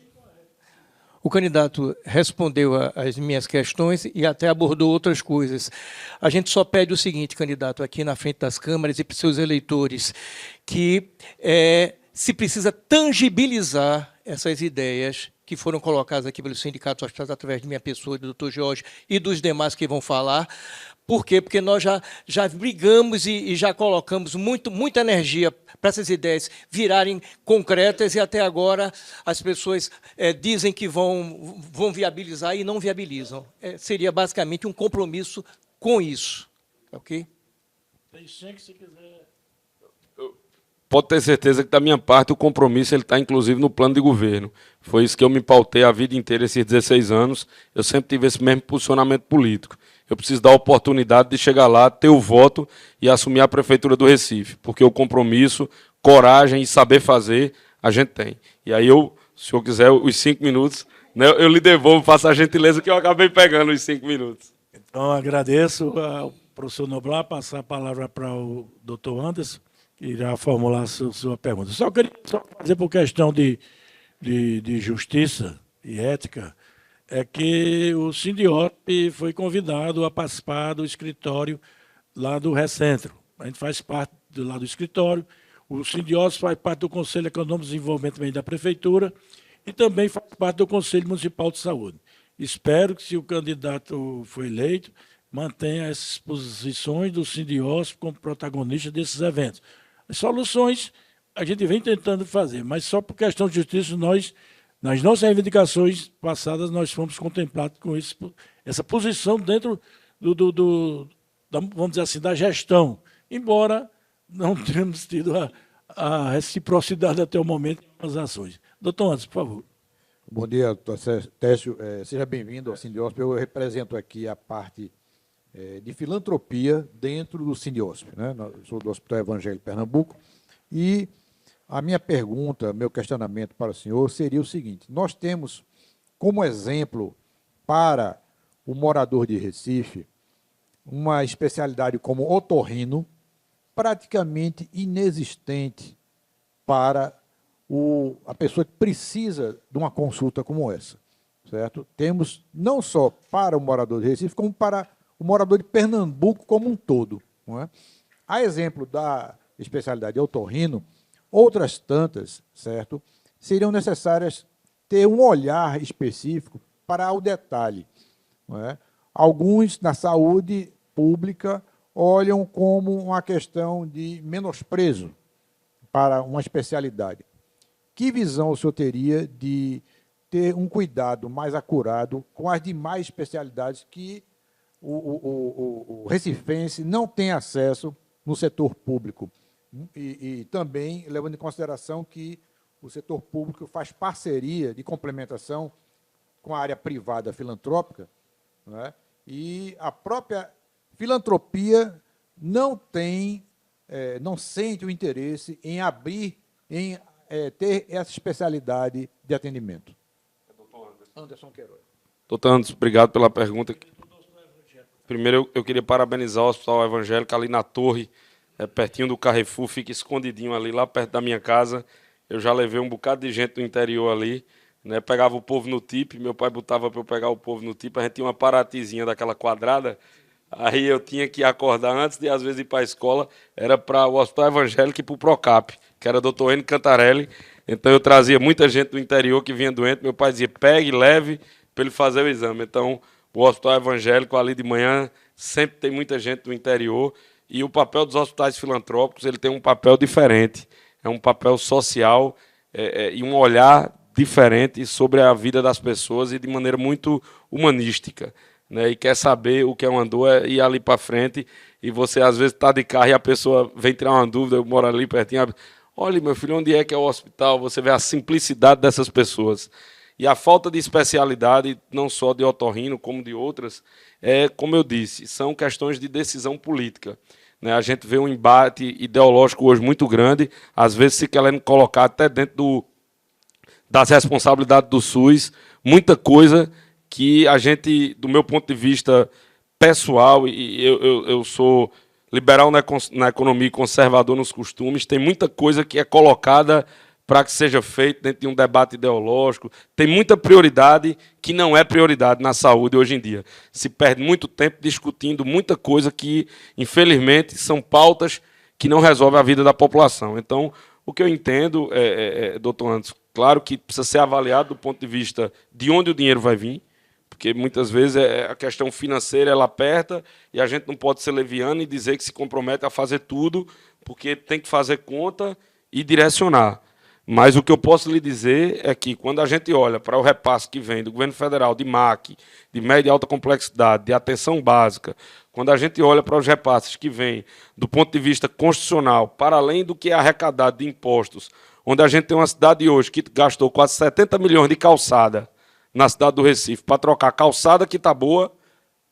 Speaker 4: O candidato respondeu às minhas questões e até abordou outras coisas. A gente só pede o seguinte, candidato, aqui na frente das câmaras e para os seus eleitores, que se precisa tangibilizar essas ideias que foram colocadas aqui pelos sindicatos hospitais através de minha pessoa, do Dr. Jorge e dos demais que vão falar. Por quê? Porque nós já brigamos e já colocamos muita energia para essas ideias virarem concretas, e até agora as pessoas dizem que vão viabilizar e não viabilizam. Seria basicamente um compromisso com isso. Ok?
Speaker 3: Tem sempre, se quiser.
Speaker 2: Pode ter certeza que, da minha parte, o compromisso está, inclusive, no plano de governo. Foi isso que eu me pautei a vida inteira, esses 16 anos. Eu sempre tive esse mesmo posicionamento político. Eu preciso dar a oportunidade de chegar lá, ter o voto e assumir a Prefeitura do Recife, porque o compromisso, coragem e saber fazer, a gente tem. E aí, se o senhor quiser, os 5 minutos, né, eu lhe devolvo, faço a gentileza que eu acabei pegando os 5 minutos.
Speaker 3: Então, agradeço ao professor Noblar, passar a palavra para o doutor Anderson, que irá formular a sua pergunta. Só queria fazer por questão de justiça e ética, é que o Sindiosp foi convidado a participar do escritório lá do Recentro. A gente faz parte lá do escritório. O Sindiosp faz parte do Conselho Econômico de Desenvolvimento também da Prefeitura e também faz parte do Conselho Municipal de Saúde. Espero que, se o candidato for eleito, mantenha essas posições do Sindiosp como protagonista desses eventos. As soluções a gente vem tentando fazer, mas só por questão de justiça, nas nossas reivindicações passadas, nós fomos contemplados com essa posição dentro vamos dizer assim, da gestão, embora não tenhamos tido a reciprocidade até o momento em algumas ações. Doutor Anderson, por favor.
Speaker 5: Bom dia, doutor Técio. Seja bem-vindo ao Sindiosp. Eu represento aqui a parte de filantropia dentro do Sindiosp, né? Eu sou do Hospital Evangélico Pernambuco, e a minha pergunta, meu questionamento para o senhor seria o seguinte: nós temos como exemplo para o morador de Recife uma especialidade como otorrino, praticamente inexistente para a pessoa que precisa de uma consulta como essa, certo? Temos não só para o morador de Recife, como para o morador de Pernambuco como um todo, não é? A exemplo da especialidade otorrino, outras tantas, certo, seriam necessárias ter um olhar específico para o detalhe, não é? Alguns, na saúde pública, olham como uma questão de menosprezo para uma especialidade. Que visão o senhor teria de ter um cuidado mais acurado com as demais especialidades que o recifense não tem acesso no setor público? E também levando em consideração que o setor público faz parceria de complementação com a área privada filantrópica, não é? E a própria filantropia não sente o interesse em abrir, em ter essa especialidade de atendimento. Anderson Queiroz.
Speaker 2: Doutor Anderson, obrigado pela pergunta. Primeiro, eu queria parabenizar o Hospital Evangélico ali na torre, pertinho do Carrefour, fica escondidinho ali, lá perto da minha casa. Eu já levei um bocado de gente do interior ali, né? Pegava o povo no tipe, meu pai botava para eu pegar o povo no tipe, a gente tinha uma paratezinha daquela quadrada, aí eu tinha que acordar antes de, às vezes, ir para a escola, era para o Hospital Evangélico e para o Procap, que era o Dr. Enio Cantarelli. Então eu trazia muita gente do interior que vinha doente, meu pai dizia, pegue, leve, para ele fazer o exame. Então, o Hospital Evangélico, ali de manhã, sempre tem muita gente do interior, e o papel dos hospitais filantrópicos, ele tem um papel diferente, é um papel social e um olhar diferente sobre a vida das pessoas e de maneira muito humanística, né? E quer saber o que é uma dor, é ir ali para frente, e você às vezes está de carro e a pessoa vem tirar uma dúvida, eu moro ali pertinho, olha, meu filho, onde é que é o hospital? Você vê a simplicidade dessas pessoas. E a falta de especialidade, não só de otorrino, como de outras, como eu disse, são questões de decisão política, né? A gente vê um embate ideológico hoje muito grande, às vezes se querendo colocar até dentro das responsabilidades do SUS, muita coisa que a gente, do meu ponto de vista pessoal, e eu sou liberal na economia e conservador nos costumes, tem muita coisa que é colocada para que seja feito dentro de um debate ideológico. Tem muita prioridade que não é prioridade na saúde hoje em dia. Se perde muito tempo discutindo muita coisa que, infelizmente, são pautas que não resolvem a vida da população. Então, O que eu entendo, doutor Anderson, claro que precisa ser avaliado do ponto de vista de onde o dinheiro vai vir, porque muitas vezes a questão financeira ela aperta e a gente não pode ser leviano e dizer que se compromete a fazer tudo, porque tem que fazer conta e direcionar. Mas o que eu posso lhe dizer é que, quando a gente olha para o repasse que vem do governo federal de MAC, de média e alta complexidade, de atenção básica, quando a gente olha para os repasses que vêm do ponto de vista constitucional, para além do que é arrecadado de impostos, onde a gente tem uma cidade hoje que gastou quase 70 milhões de calçada na cidade do Recife, para trocar calçada que está boa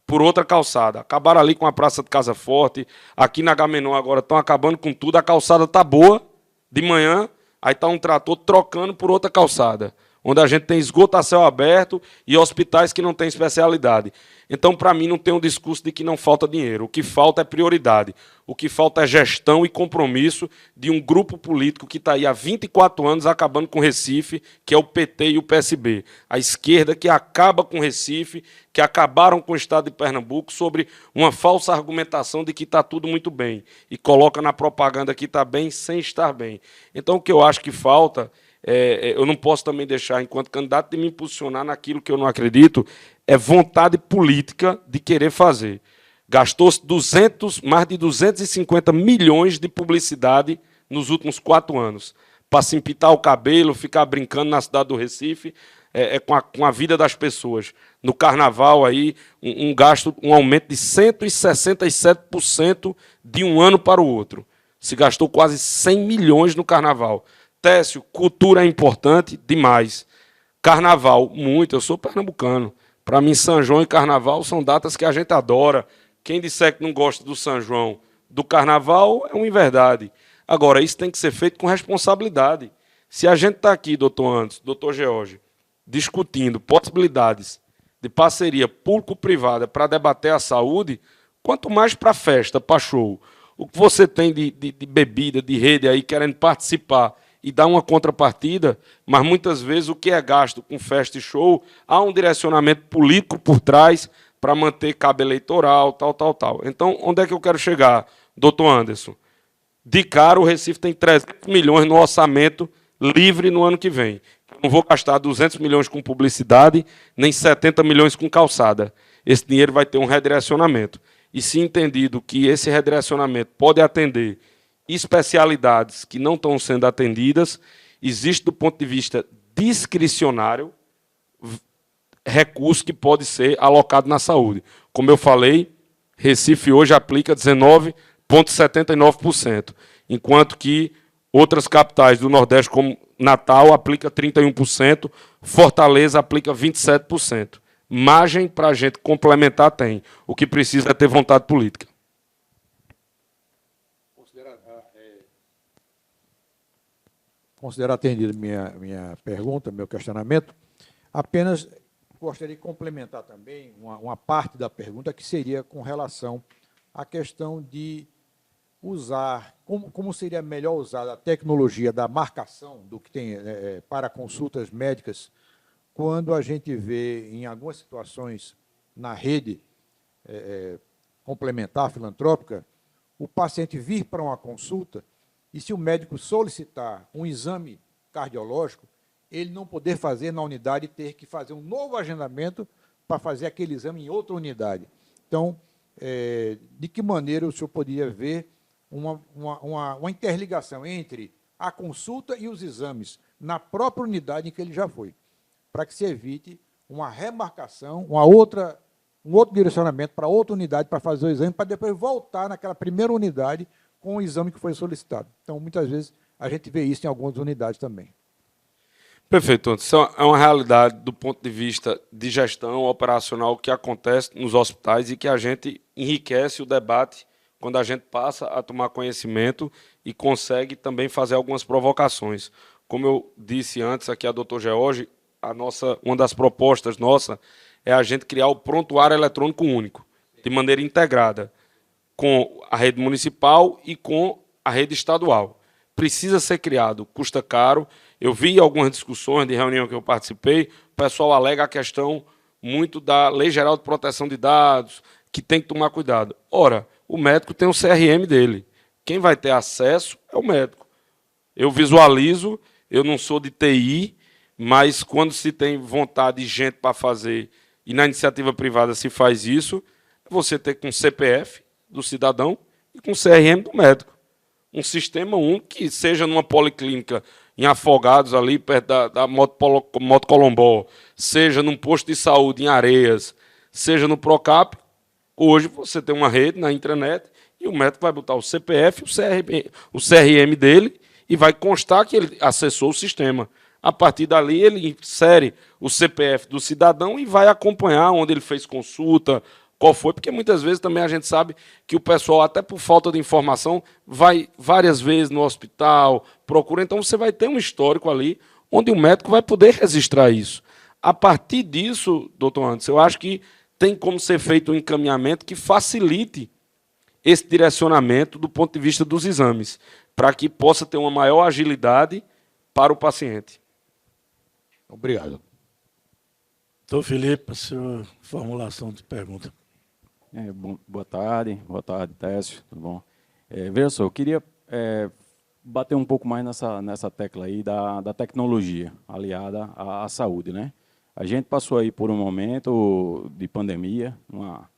Speaker 2: por outra calçada. Acabaram ali com a Praça de Casa Forte, aqui na Agamenon agora estão acabando com tudo, a calçada está boa, de manhã, aí está um trator trocando por outra calçada, onde a gente tem esgoto a céu aberto e hospitais que não têm especialidade. Então, para mim, não tem um discurso de que não falta dinheiro. O que falta é prioridade. O que falta é gestão e compromisso de um grupo político que está aí há 24 anos acabando com o Recife, que é o PT e o PSB. A esquerda que acaba com o Recife, que acabaram com o Estado de Pernambuco sobre uma falsa argumentação de que está tudo muito bem. E coloca na propaganda que está bem sem estar bem. Então, o que eu acho que falta... eu não posso também deixar, enquanto candidato, de me posicionar naquilo que eu não acredito, é vontade política de querer fazer. Gastou-se mais de 250 milhões de publicidade nos últimos 4 anos, para se pintar o cabelo, ficar brincando na cidade do Recife, com a vida das pessoas. No carnaval, aí, um aumento de 167% de um ano para o outro. Se gastou quase 100 milhões no carnaval. Técio, cultura é importante demais. Carnaval, muito. Eu sou pernambucano. Para mim, São João e Carnaval são datas que a gente adora. Quem disser que não gosta do São João, do Carnaval, é uma inverdade. Agora, isso tem que ser feito com responsabilidade. Se a gente está aqui, doutor Anderson, doutor George, discutindo possibilidades de parceria público-privada para debater a saúde, quanto mais para festa, para show. O que você tem de bebida, de rede aí, querendo participar e dar uma contrapartida, mas muitas vezes o que é gasto com festa e show, há um direcionamento político por trás para manter cabo eleitoral, tal. Então, onde é que eu quero chegar, doutor Anderson? De cara, o Recife tem 300 milhões no orçamento livre no ano que vem. Não vou gastar 200 milhões com publicidade, nem 70 milhões com calçada. Esse dinheiro vai ter um redirecionamento. E se entendido que esse redirecionamento pode atender especialidades que não estão sendo atendidas, existe, do ponto de vista discricionário, recurso que pode ser alocado na saúde. Como eu falei, Recife hoje aplica 19,79%, enquanto que outras capitais do Nordeste, como Natal, aplica 31%, Fortaleza aplica 27%. Margem para a gente complementar tem. O que precisa é ter vontade política.
Speaker 5: Considerar atendida minha pergunta, meu questionamento, apenas gostaria de complementar também uma parte da pergunta que seria com relação à questão de usar, como seria melhor usar a tecnologia da marcação do que tem para consultas médicas, quando a gente vê em algumas situações na rede complementar, filantrópica, o paciente vir para uma consulta e, se o médico solicitar um exame cardiológico, ele não poder fazer na unidade e ter que fazer um novo agendamento para fazer aquele exame em outra unidade. Então, de que maneira o senhor poderia ver uma interligação entre a consulta e os exames na própria unidade em que ele já foi, para que se evite uma remarcação, um outro direcionamento para outra unidade para fazer o exame, para depois voltar naquela primeira unidade com o exame que foi solicitado. Então, muitas vezes, a gente vê isso em algumas unidades também.
Speaker 2: Perfeito. Isso é uma realidade do ponto de vista de gestão operacional que acontece nos hospitais e que a gente enriquece o debate quando a gente passa a tomar conhecimento e consegue também fazer algumas provocações. Como eu disse antes aqui a doutor George, uma das propostas nossa é a gente criar o prontuário eletrônico único, de maneira integrada, com a rede municipal e com a rede estadual. Precisa ser criado, custa caro. Eu vi algumas discussões de reunião que eu participei, o pessoal alega a questão muito da Lei Geral de Proteção de Dados, que tem que tomar cuidado. Ora, o médico tem o CRM dele. Quem vai ter acesso é o médico. Eu visualizo, eu não sou de TI, mas quando se tem vontade de gente para fazer, e na iniciativa privada se faz isso, você ter com o CPF do cidadão e com o CRM do médico. Um sistema único que seja numa policlínica em Afogados, ali perto da Moto Colombó, seja num posto de saúde em Areias, seja no Procap, hoje você tem uma rede na intranet e o médico vai botar o CPF, o CRM dele e vai constar que ele acessou o sistema. A partir dali, ele insere o CPF do cidadão e vai acompanhar onde ele fez consulta, qual foi, porque muitas vezes também a gente sabe que o pessoal, até por falta de informação, vai várias vezes no hospital, procura. Então, você vai ter um histórico ali onde o médico vai poder registrar isso. A partir disso, doutor Anderson, eu acho que tem como ser feito um encaminhamento que facilite esse direcionamento do ponto de vista dos exames, para que possa ter uma maior agilidade para o paciente.
Speaker 5: Obrigado.
Speaker 3: Doutor Felipe, a sua formulação de pergunta.
Speaker 6: Boa tarde, Técio, tudo bom? Veja só, eu queria bater um pouco mais nessa tecla aí da tecnologia aliada à saúde, né? A gente passou aí por um momento de pandemia, uma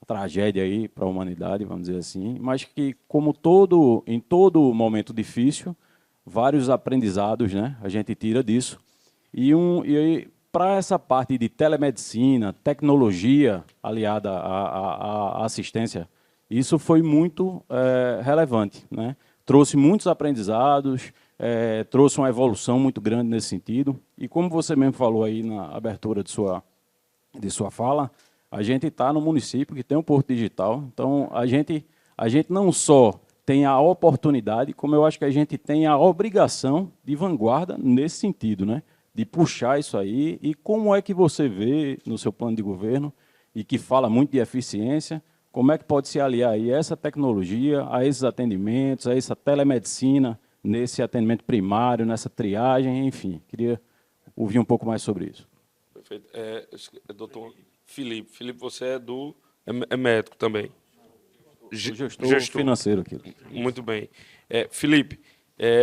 Speaker 6: tragédia aí para a humanidade, vamos dizer assim, mas que, como em todo momento difícil, vários aprendizados, né, a gente tira disso. E para essa parte de telemedicina, tecnologia aliada à assistência, isso foi muito relevante, né? Trouxe muitos aprendizados, trouxe uma evolução muito grande nesse sentido. E como você mesmo falou aí na abertura de sua fala, a gente está no município que tem um porto digital, então a gente não só tem a oportunidade, como eu acho que a gente tem a obrigação de vanguarda nesse sentido, né? De puxar isso aí. E como é que você vê no seu plano de governo, e que fala muito de eficiência, como é que pode se aliar aí essa tecnologia a esses atendimentos, a essa telemedicina, nesse atendimento primário, nessa triagem, enfim. Queria ouvir um pouco mais sobre isso.
Speaker 2: Perfeito. Doutor Felipe, você é médico também.
Speaker 6: Gestor financeiro aqui.
Speaker 2: Muito bem. Felipe,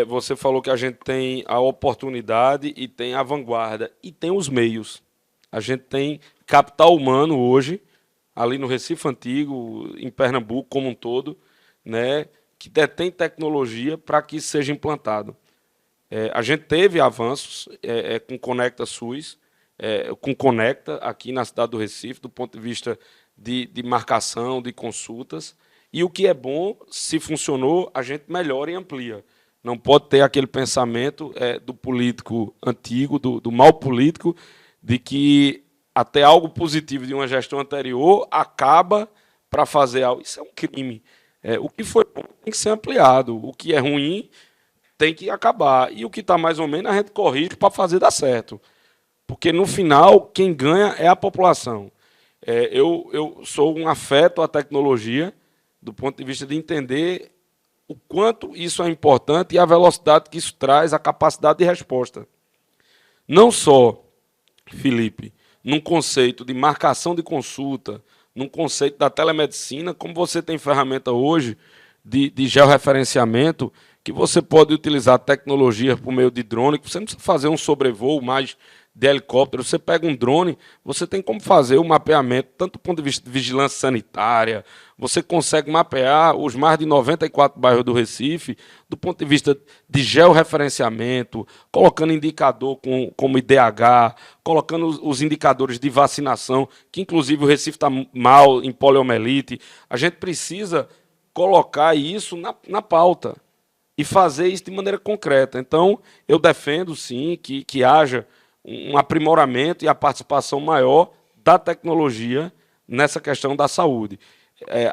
Speaker 2: você falou que a gente tem a oportunidade e tem a vanguarda e tem os meios. A gente tem capital humano hoje, ali no Recife Antigo, em Pernambuco como um todo, né, que detém tecnologia para que isso seja implantado. A gente teve avanços com Conecta SUS, com Conecta aqui na cidade do Recife, do ponto de vista de marcação, de consultas. E o que é bom, se funcionou, a gente melhora e amplia. Não pode ter aquele pensamento do político antigo, do mal político, de que até algo positivo de uma gestão anterior acaba para fazer algo. Isso é um crime. O que foi bom tem que ser ampliado. O que é ruim tem que acabar. E o que está mais ou menos a gente corrige para fazer dar certo. Porque, no final, quem ganha é a população. Eu sou um afeto à tecnologia, do ponto de vista de entender o quanto isso é importante e a velocidade que isso traz, a capacidade de resposta. Não só, Felipe, num conceito de marcação de consulta, num conceito da telemedicina, como você tem ferramenta hoje de georreferenciamento, que você pode utilizar tecnologia por meio de drone, que você não precisa fazer um sobrevoo mais de helicóptero, você pega um drone, você tem como fazer o mapeamento, tanto do ponto de vista de vigilância sanitária, você consegue mapear os mais de 94 bairros do Recife, do ponto de vista de georreferenciamento, colocando indicador como IDH, colocando os indicadores de vacinação, que inclusive o Recife está mal em poliomielite. A gente precisa colocar isso na pauta e fazer isso de maneira concreta. Então, eu defendo, sim, que haja um aprimoramento e a participação maior da tecnologia nessa questão da saúde.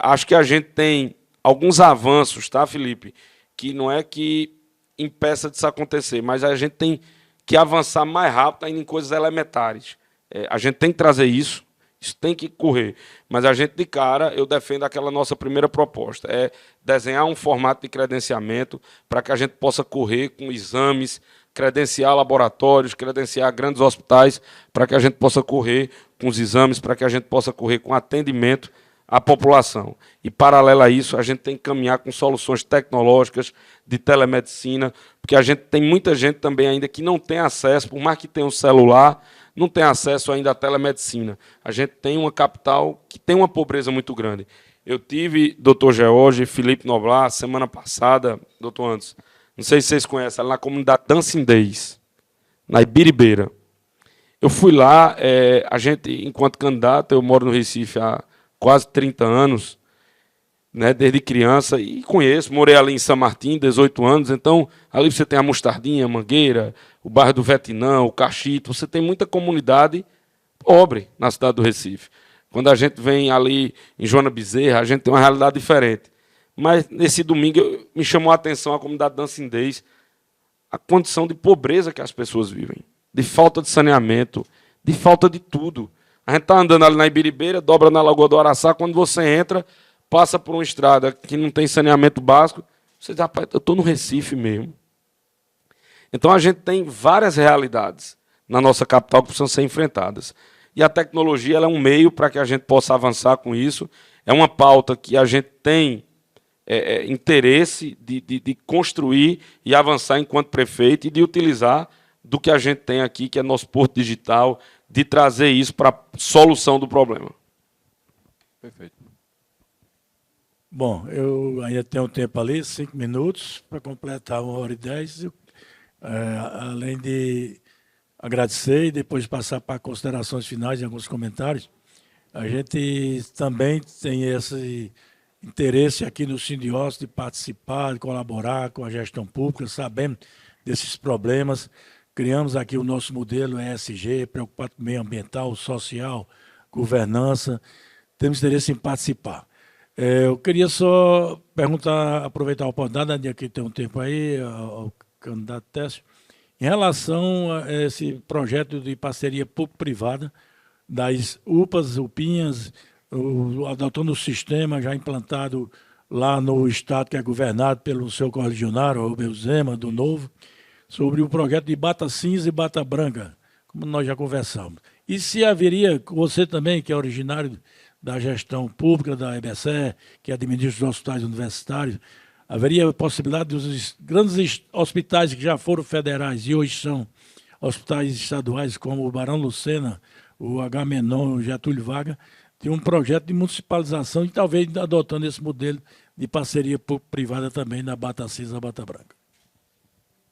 Speaker 2: Acho que a gente tem alguns avanços, tá, Felipe, que não é que impeça disso acontecer, mas a gente tem que avançar mais rápido ainda em coisas elementares. A gente tem que trazer isso tem que correr. Mas a gente, de cara, eu defendo aquela nossa primeira proposta, desenhar um formato de credenciamento para que a gente possa correr com exames, credenciar laboratórios, credenciar grandes hospitais, para que a gente possa correr com os exames, para que a gente possa correr com atendimento à população. E, paralelo a isso, a gente tem que caminhar com soluções tecnológicas de telemedicina, porque a gente tem muita gente também ainda que não tem acesso, por mais que tenha um celular, não tem acesso ainda à telemedicina. A gente tem uma capital que tem uma pobreza muito grande. Eu tive, doutor George, Felipe Noblar, semana passada, doutor Anderson, não sei se vocês conhecem, lá na comunidade Dancindês, na Ibiribeira. Eu fui lá, a gente, enquanto candidato, eu moro no Recife há quase 30 anos, né, desde criança, e conheço, morei ali em São Martim, 18 anos, então ali você tem a Mostardinha, a Mangueira, o bairro do Vetinão, o Cachito, você tem muita comunidade pobre na cidade do Recife. Quando a gente vem ali em Joana Bezerra, a gente tem uma realidade diferente. Mas nesse domingo me chamou a atenção a comunidade Dancindês, a condição de pobreza que as pessoas vivem, de falta de saneamento, de falta de tudo. A gente está andando ali na Ibiribeira, dobra na Lagoa do Araçá, quando você entra, passa por uma estrada que não tem saneamento básico, você diz, rapaz, eu estou no Recife mesmo. Então a gente tem várias realidades na nossa capital que precisam ser enfrentadas. E a tecnologia ela é um meio para que a gente possa avançar com isso. É uma pauta que a gente tem interesse de construir e avançar enquanto prefeito e de utilizar do que a gente tem aqui, que é nosso Porto Digital, de trazer isso para a solução do problema.
Speaker 6: Perfeito.
Speaker 3: Bom, eu ainda tenho tempo ali, 5 minutos, para completar 1h10. Além de agradecer e depois passar para considerações finais e alguns comentários, a gente também tem esse interesse aqui no Sindiócio de participar, de colaborar com a gestão pública, sabendo desses problemas. Criamos aqui o nosso modelo ESG, preocupado com o meio ambiental, social, governança. Temos interesse em participar. Eu queria só perguntar, aproveitar a oportunidade, aqui tem um tempo aí, ao candidato Técio, em relação a esse projeto de parceria público-privada das UPAs, UPinhas, adotando o sistema já implantado lá no estado que é governado pelo seu correligionário, Rubem Zema, do Novo, sobre o projeto de Bata Cinza e Bata Branca, como nós já conversamos. E se haveria, você também, que é originário da gestão pública da EBSE, que administra os hospitais universitários, haveria possibilidade dos grandes hospitais que já foram federais e hoje são hospitais estaduais, como o Barão Lucena, o Agamenon, o Getúlio Vargas, ter um projeto de municipalização e talvez adotando esse modelo de parceria privada também na Bata Cinza e Bata Branca.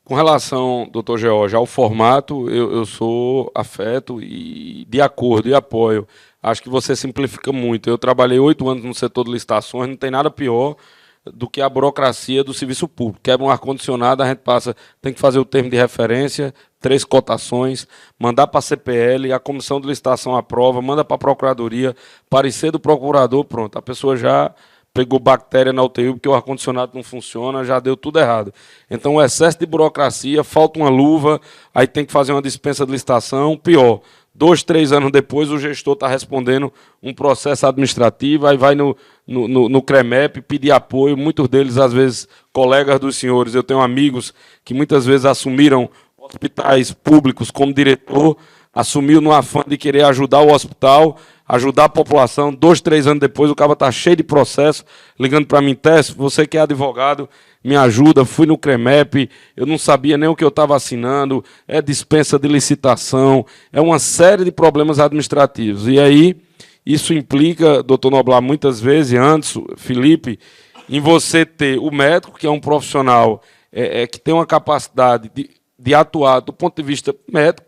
Speaker 2: Com relação, doutor George, ao formato, eu sou afeto e de acordo e apoio. Acho que você simplifica muito. Eu trabalhei 8 anos no setor de licitações, não tem nada pior do que a burocracia do serviço público. Quebra um ar-condicionado, a gente tem que fazer o termo de referência, 3 cotações, mandar para a CPL, a comissão de licitação aprova, manda para a procuradoria, parecer do procurador, pronto. A pessoa já pegou bactéria na UTI porque o ar-condicionado não funciona, já deu tudo errado. Então, o excesso de burocracia, falta uma luva, aí tem que fazer uma dispensa de licitação, pior. 2, 3 anos depois, o gestor está respondendo um processo administrativo, aí vai no CREMEP pedir apoio, muitos deles, às vezes, colegas dos senhores. Eu tenho amigos que muitas vezes assumiram hospitais públicos como diretor, assumiu no afã de querer ajudar o hospital, ajudar a população. 2, 3 anos depois, o cara está cheio de processo, ligando para mim, Técio, você que é advogado, me ajuda, fui no CREMEP, eu não sabia nem o que eu estava assinando, é dispensa de licitação, é uma série de problemas administrativos. E aí, isso implica, doutor Noblar, muitas vezes, Anderson, Felipe, em você ter o médico, que é um profissional que tem uma capacidade de atuar do ponto de vista médico,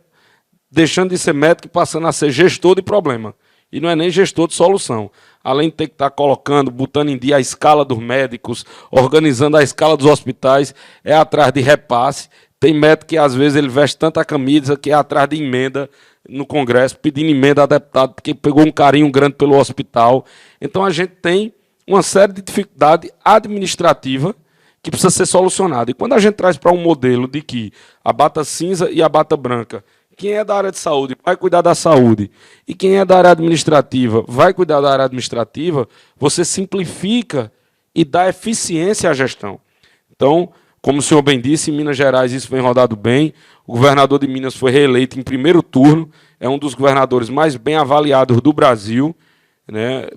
Speaker 2: deixando de ser médico e passando a ser gestor de problema. E não é nem gestor de solução. Além de ter que estar colocando, botando em dia a escala dos médicos, organizando a escala dos hospitais, é atrás de repasse. Tem médico que, às vezes, ele veste tanta camisa que é atrás de emenda no Congresso, pedindo emenda a deputado, porque pegou um carinho grande pelo hospital. Então, a gente tem uma série de dificuldade administrativa que precisa ser solucionada. E quando a gente traz para um modelo de que a Bata Cinza e a Bata Branca, quem é da área de saúde vai cuidar da saúde, e quem é da área administrativa vai cuidar da área administrativa, você simplifica e dá eficiência à gestão. Então, como o senhor bem disse, em Minas Gerais isso vem rodado bem. O governador de Minas foi reeleito em primeiro turno, é um dos governadores mais bem avaliados do Brasil. né,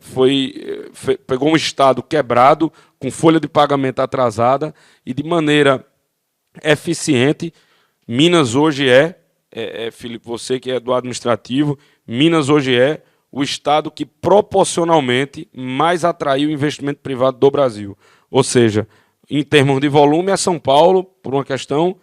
Speaker 2: pegou um Estado quebrado, com folha de pagamento atrasada, e de maneira eficiente, Minas hoje Felipe, você que é do administrativo, Minas hoje é o estado que proporcionalmente mais atraiu investimento privado do Brasil. Ou seja, em termos de volume, é São Paulo, por uma questão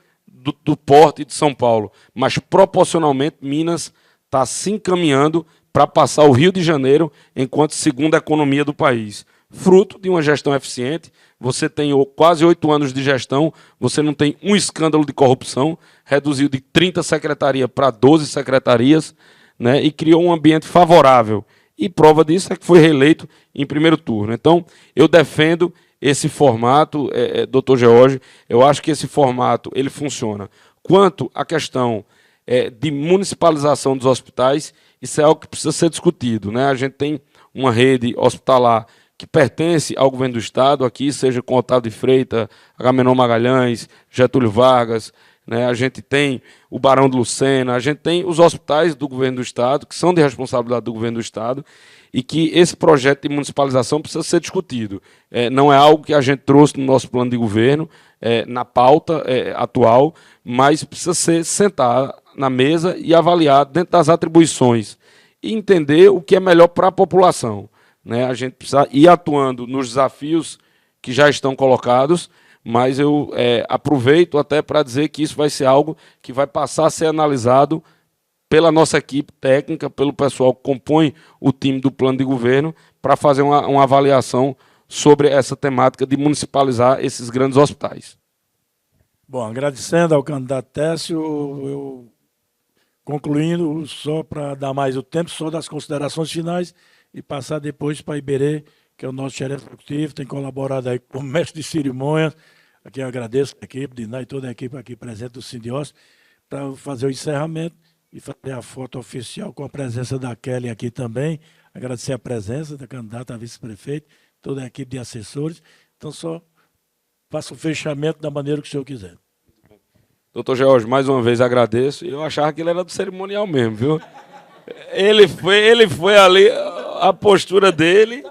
Speaker 2: do porte de São Paulo. Mas, proporcionalmente, Minas está se encaminhando para passar o Rio de Janeiro enquanto segunda economia do país. Fruto de uma gestão eficiente, você tem quase 8 anos de gestão, você não tem um escândalo de corrupção, reduziu de 30 secretarias para 12 secretarias, né, e criou um ambiente favorável. E prova disso é que foi reeleito em primeiro turno. Então, eu defendo esse formato, doutor George, eu acho que esse formato ele funciona. Quanto à questão de municipalização dos hospitais, isso é algo que precisa ser discutido, né? A gente tem uma rede hospitalar que pertence ao governo do Estado, aqui, seja com Otávio de Freitas, Agamenon Magalhães, Getúlio Vargas, né? A gente tem o Barão de Lucena, a gente tem os hospitais do governo do Estado, que são de responsabilidade do governo do Estado, e que esse projeto de municipalização precisa ser discutido. Não é algo que a gente trouxe no nosso plano de governo, na pauta atual, mas precisa ser sentar na mesa e avaliar dentro das atribuições e entender o que é melhor para a população, né? A gente precisa ir atuando nos desafios que já estão colocados, mas eu aproveito até para dizer que isso vai ser algo que vai passar a ser analisado pela nossa equipe técnica, pelo pessoal que compõe o time do plano de governo, para fazer uma avaliação sobre essa temática de municipalizar esses grandes hospitais.
Speaker 3: Bom, agradecendo ao candidato Técio, eu concluindo, só para dar mais o tempo, só das considerações finais e passar depois para Iberê, que é o nosso chefe executivo, tem colaborado aí como mestre de cerimônias. Aqui eu agradeço a equipe, Diná e toda a equipe aqui presente do Sindiós, para fazer o encerramento e fazer a foto oficial com a presença da Kelly aqui também. Agradecer a presença da candidata a vice-prefeito, toda a equipe de assessores. Então, só faça o fechamento da maneira que o senhor quiser.
Speaker 2: Doutor George, mais uma vez agradeço. Eu achava que ele era do cerimonial mesmo, viu? Ele foi ali, a postura dele.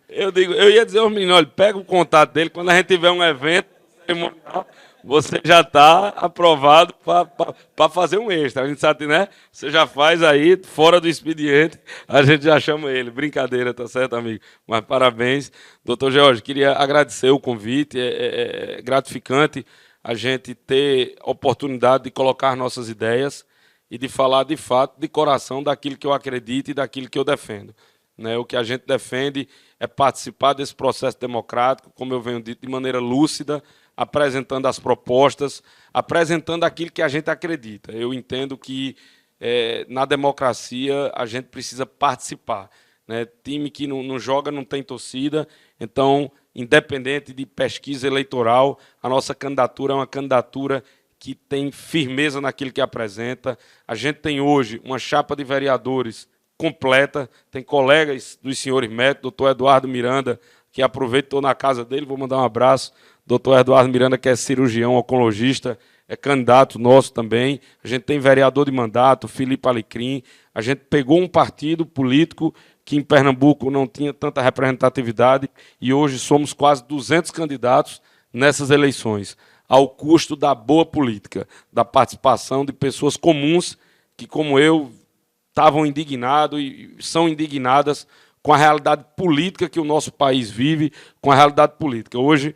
Speaker 2: Eu ia dizer aos meninos, olha, pega o contato dele, quando a gente tiver um evento cerimonial, você já está aprovado para fazer um extra. A gente sabe, né? Você já faz aí, fora do expediente, a gente já chama ele. Brincadeira, tá certo, amigo? Mas parabéns. Doutor George, queria agradecer o convite. É gratificante a gente ter oportunidade de colocar nossas ideias e de falar, de fato, de coração, daquilo que eu acredito e daquilo que eu defendo. Né? O que a gente defende é participar desse processo democrático, como eu venho dito, de maneira lúcida, apresentando as propostas, apresentando aquilo que a gente acredita. Eu entendo que na democracia a gente precisa participar, né? Time que não joga não tem torcida, então, independente de pesquisa eleitoral, a nossa candidatura é uma candidatura que tem firmeza naquilo que apresenta. A gente tem hoje uma chapa de vereadores completa, tem colegas dos senhores médicos, doutor Eduardo Miranda, que aproveito, estou na casa dele, vou mandar um abraço, doutor Eduardo Miranda, que é cirurgião, oncologista, é candidato nosso também. A gente tem vereador de mandato, Felipe Alecrim. A gente pegou um partido político que em Pernambuco não tinha tanta representatividade e hoje somos quase 200 candidatos nessas eleições, ao custo da boa política, da participação de pessoas comuns que, como eu, estavam indignados e são indignadas com a realidade política que o nosso país vive, com a realidade política. Hoje,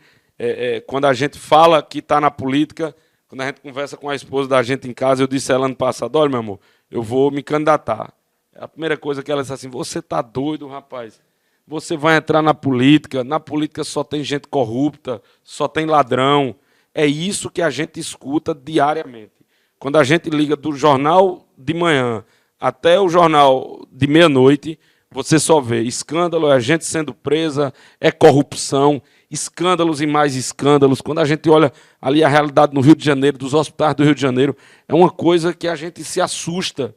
Speaker 2: quando a gente fala que está na política, quando a gente conversa com a esposa da gente em casa, eu disse a ela ano passado, olha, meu amor, eu vou me candidatar. A primeira coisa que ela disse assim, você está doido, rapaz? Você vai entrar na política só tem gente corrupta, só tem ladrão. É isso que a gente escuta diariamente. Quando a gente liga do jornal de manhã até o jornal de meia-noite, você só vê escândalo, é gente sendo presa, é corrupção, escândalos e mais escândalos. Quando a gente olha ali a realidade no Rio de Janeiro, dos hospitais do Rio de Janeiro, é uma coisa que a gente se assusta.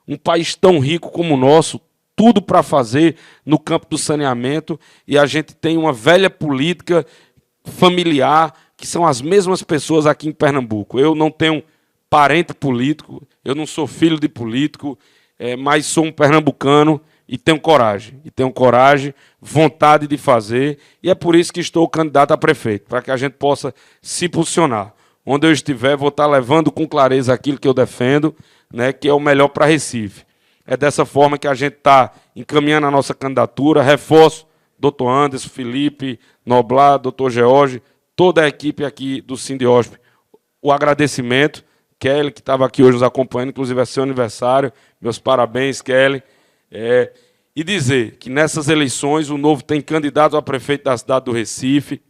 Speaker 2: Um país tão rico como o nosso, tudo para fazer no campo do saneamento, e a gente tem uma velha política familiar, que são as mesmas pessoas aqui em Pernambuco. Eu não tenho parente político, eu não sou filho de político, mas sou um pernambucano, e tenho coragem, vontade de fazer, e é por isso que estou candidato a prefeito, para que a gente possa se posicionar. Onde eu estiver, vou estar levando com clareza aquilo que eu defendo, né, que é o melhor para Recife. É dessa forma que a gente está encaminhando a nossa candidatura. Reforço, doutor Anderson, Felipe, Noblar, doutor George, toda a equipe aqui do Sindiosp, o agradecimento. Kelly, que estava aqui hoje nos acompanhando, inclusive é seu aniversário. Meus parabéns, Kelly. E dizer que nessas eleições o Novo tem candidato a prefeito da cidade do Recife,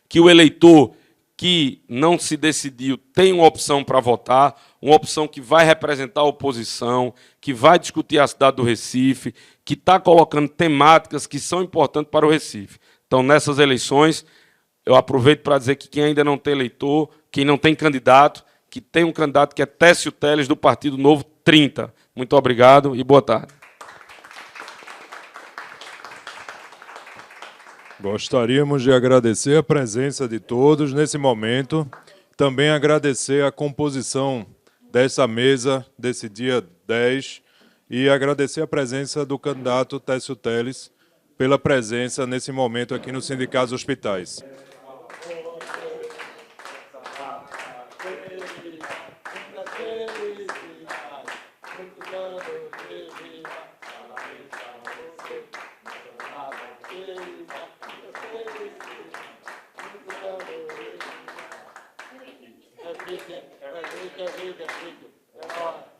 Speaker 2: que o eleitor que não se decidiu tem uma opção para votar, uma opção que vai representar a oposição, que vai discutir a cidade do Recife, que está colocando temáticas que são importantes para o Recife. Então, nessas eleições, eu aproveito para dizer que quem ainda não tem eleitor, quem não tem candidato, que tem um candidato que é Técio Teles, do Partido Novo 30. Muito obrigado e boa tarde.
Speaker 1: Gostaríamos de agradecer a presença de todos nesse momento, também agradecer a composição dessa mesa, desse dia 10, e agradecer a presença do candidato Técio Teles pela presença nesse momento aqui no Sindicato dos Hospitais.
Speaker 3: É